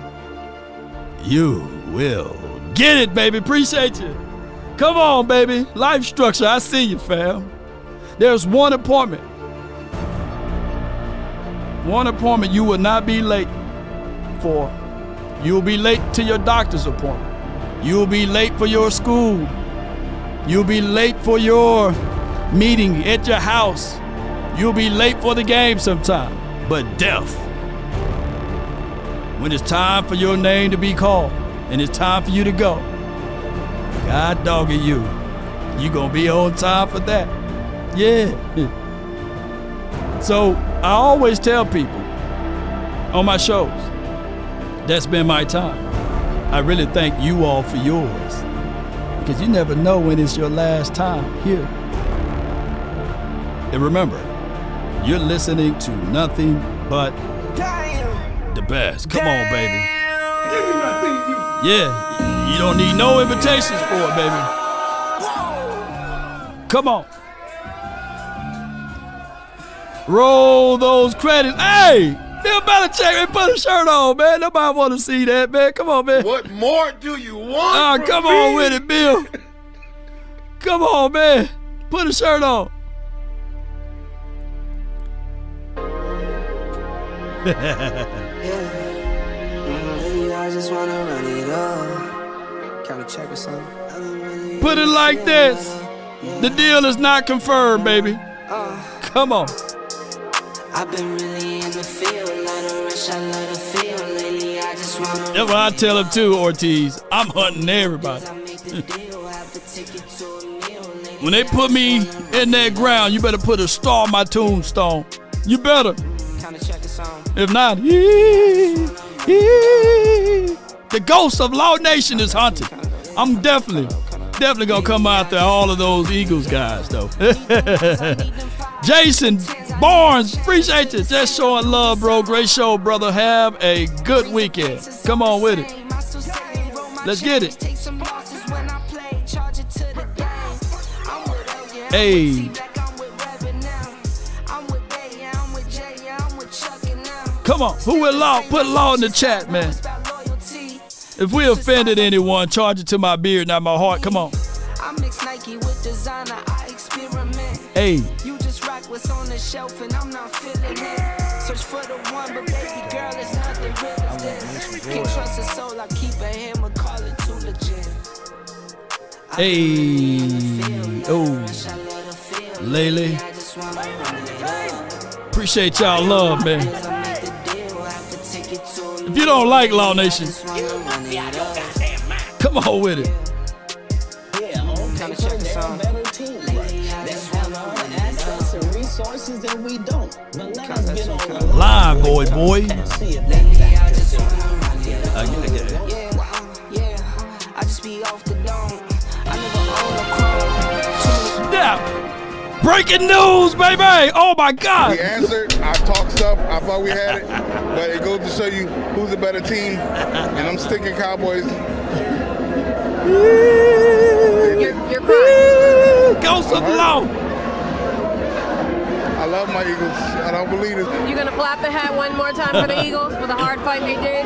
you will get it, baby. Appreciate you. Come on, baby. Life structure. I see you, fam. There's one appointment. One appointment you will not be late for. You'll be late to your doctor's appointment. You'll be late for your school. You'll be late for your meeting at your house. You'll be late for the game sometime. But death, when it's time for your name to be called and it's time for you to go, God dogging you gonna be on time for that. Yeah. So I always tell people on my shows, that's been my time. I really thank you all for yours, because you never know when it's your last time here. And remember, you're listening to nothing but the best. Come on, baby. Yeah, you don't need no invitations for it, baby. Come on. Roll those credits. Hey, Bill Belichick, put a shirt on, man. Nobody want to see that, man. Come on, man. What more do you want? Come on with it, Bill. Come on, man. Put a shirt on. I just wanna run it up. Count a check or something. Put it like this. The deal is not confirmed, baby. Come on. I've been really in the field, let her rush, I let her feel. Lately I just wanna. That's what I tell him too, Ortiz. I'm hunting everybody. When they put me in that ground, you better put a star on my tombstone. You better. If not, the ghost of Law Nation is hunting. I'm definitely gonna come out there, all of those Eagles guys, though. Jason Barnes, appreciate you. Just showing love, bro. Great show, brother. Have a good weekend. Come on with it. Let's get it. Hey. Come on, who will law? Put law in the chat, man. If we offended anyone, charge it to my beard, not my heart. Come on. Hey. You just rock what's on the shelf and I'm not feeling it. Search for the one, but baby girl, it's nothing real as this. Can't trust a soul, I keep a hammer, call it too legit. Hey. Oh. Laylee. Appreciate y'all love, man. If you don't like Law Nation, come on with it. Live, boy. I get it. Yeah. Breaking news, baby! Oh my God! We answered. I talked stuff. I thought we had it, but it goes to show you who's a better team, and I'm sticking Cowboys. You're crying. Ghost of Law. I love my Eagles. I don't believe it. You gonna flap the hat one more time for the Eagles for the hard fight they did?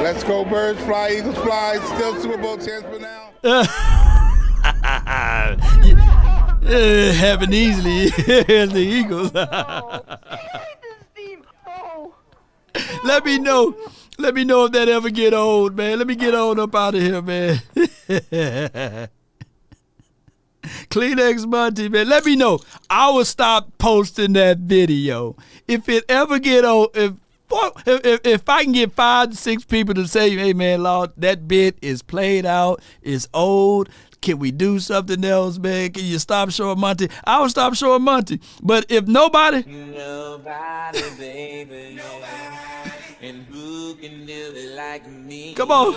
Let's go, Birds. Fly, Eagles, fly. Still Super Bowl chance for now. Having easily as the Eagles. Let me know if that ever get old, man. Let me get on up out of here, man. Kleenex Monty, man. Let me know. I will stop posting that video. If it ever get old, if I can get 5 to 6 people to say, hey, man, Lord, that bit is played out, it's old. Can we do something else, man? Can you stop showing Monty? I will stop showing Monty. But if nobody, baby, and who can do it like me? Come on.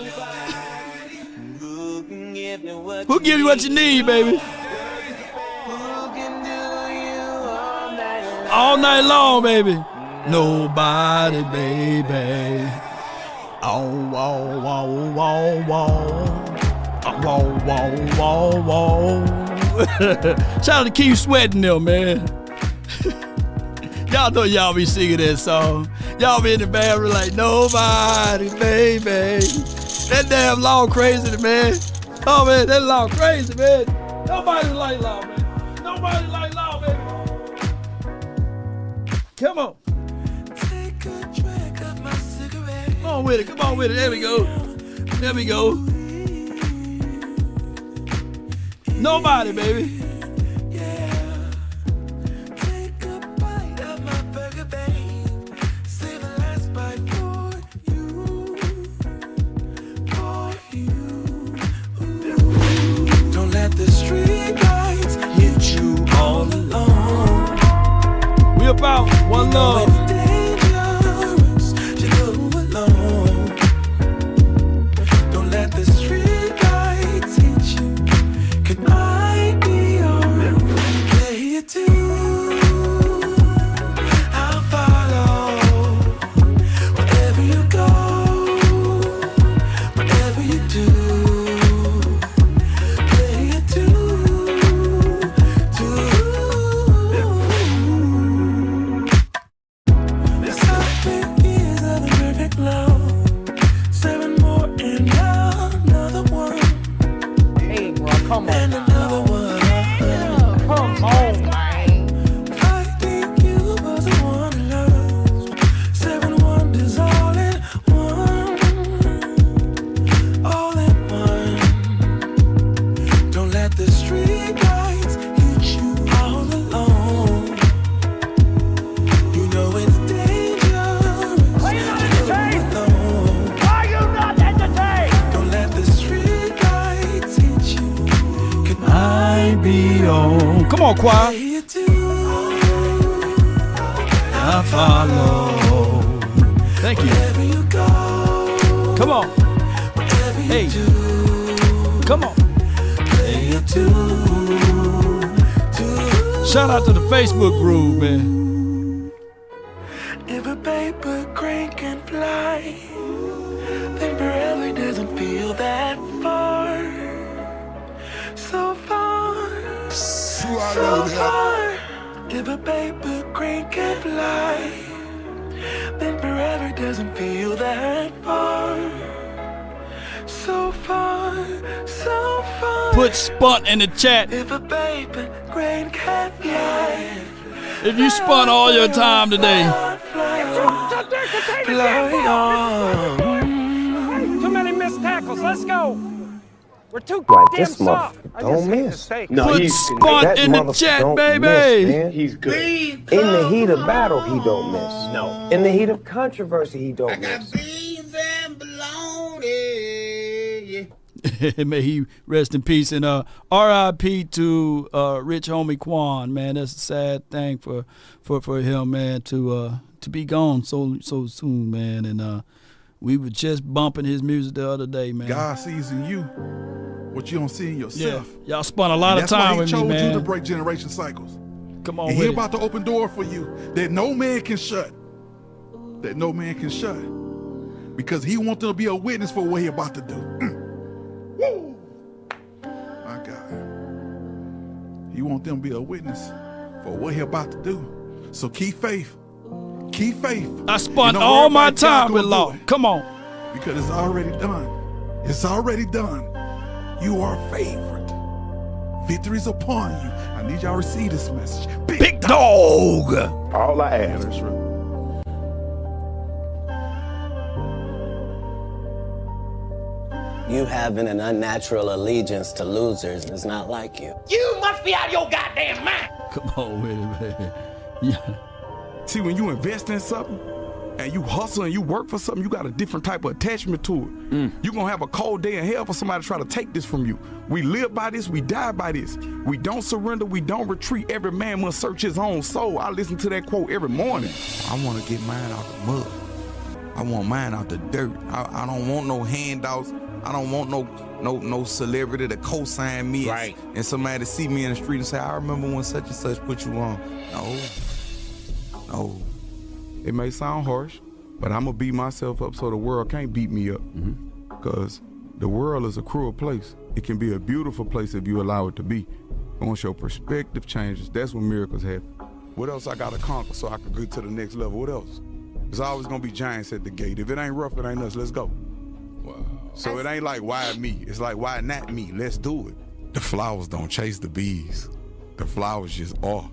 Who can give me what who give you what you need, baby? All night long, baby. Nobody, baby. Oh, whoa, whoa, whoa, whoa. Whoa, whoa, whoa, whoa. Shout out to Keep Sweating them, man. Y'all know y'all be singing that song. Y'all be in the bathroom like, nobody, baby. That damn Law crazy, man. Oh, man, that Law crazy, man. Nobody like Law, man. Nobody like Law, baby. Come on. Come on with it. Come on with it. There we go. There we go. Nobody, baby. Don't let the street lights hit you all alone. We about one love. It's dangerous to go alone. Don't let the street lights hit you. Could I be your player too? I'll follow wherever you go, whatever you do. Player There's 7 years of the perfect love, 7 more and another one. Hey, bro, come on. And another one. Come on, man. I think you was the one to love. 7 wonders all in one. All in one. Don't let the street lights hit you all alone. You know it's dangerous. Are you not entertained? Are you not entertained? Don't let the street lights hit you. Could I be on. Come on, choir. I follow. Thank you. Come on. Hey. Come on. Shout out to the Facebook group, man. If a paper crane can fly, then forever doesn't feel that far. So far, so far. If a paper crane can fly, then forever doesn't feel that far. So far, so far. Put Spunt in the chat. If a paper crane can fly. If you spun all your time today. Fly on. Too many missed tackles. Let's go. We're too Like damn this soft. motherfucker I don't just hate to miss. say. No, Put he's Spot that in the motherfucker chat, don't baby. Miss, man. He's good. In the heat of battle, he don't miss. No. In the heat of controversy, he don't miss. May he rest in peace. And R.I.P. to Rich Homie Quan, man. That's a sad thing for him, man, to be gone so soon, man. And we were just bumping his music the other day, man. God sees in you what you don't see in yourself. Yeah. Y'all spent a lot of time with me, man. That's why he chose you to break generation cycles. Come on, and with he it. about to open door for you that no man can shut. That no man can shut. Because he wants to be a witness for what he about to do. Woo! My God. He wants them to be a witness for what he about to do. So keep faith. Keep faith. I spent all my time with law. Come on. Because it's already done. It's already done. You are favored. Victory's upon you. I need y'all to receive this message. Big dog. All I ask is You having an unnatural allegiance to losers is not like you. You must be out of your goddamn mind. Come on with it, baby. Yeah. See, when you invest in something and you hustle and you work for something, you got a different type of attachment to it. You're going to have a cold day in hell for somebody to try to take this from you. We live by this, we die by this. We don't surrender, we don't retreat. Every man must search his own soul. I listen to that quote every morning. I want to get mine out the mud. I want mine out the dirt. I don't want no handouts. I don't want no celebrity to co-sign me and somebody to see me in the street and say, I remember when such and such put you on. No. It may sound harsh, but I'm going to beat myself up so the world can't beat me up. Because the world is a cruel place. It can be a beautiful place if you allow it to be. Once your perspective changes, that's when miracles happen. What else I got to conquer so I can get to the next level? What else? There's always going to be giants at the gate. If it ain't rough, it ain't us. Let's go. Wow. So it ain't like, why me? It's like, why not me? Let's do it. The flowers don't chase the bees. The flowers just are.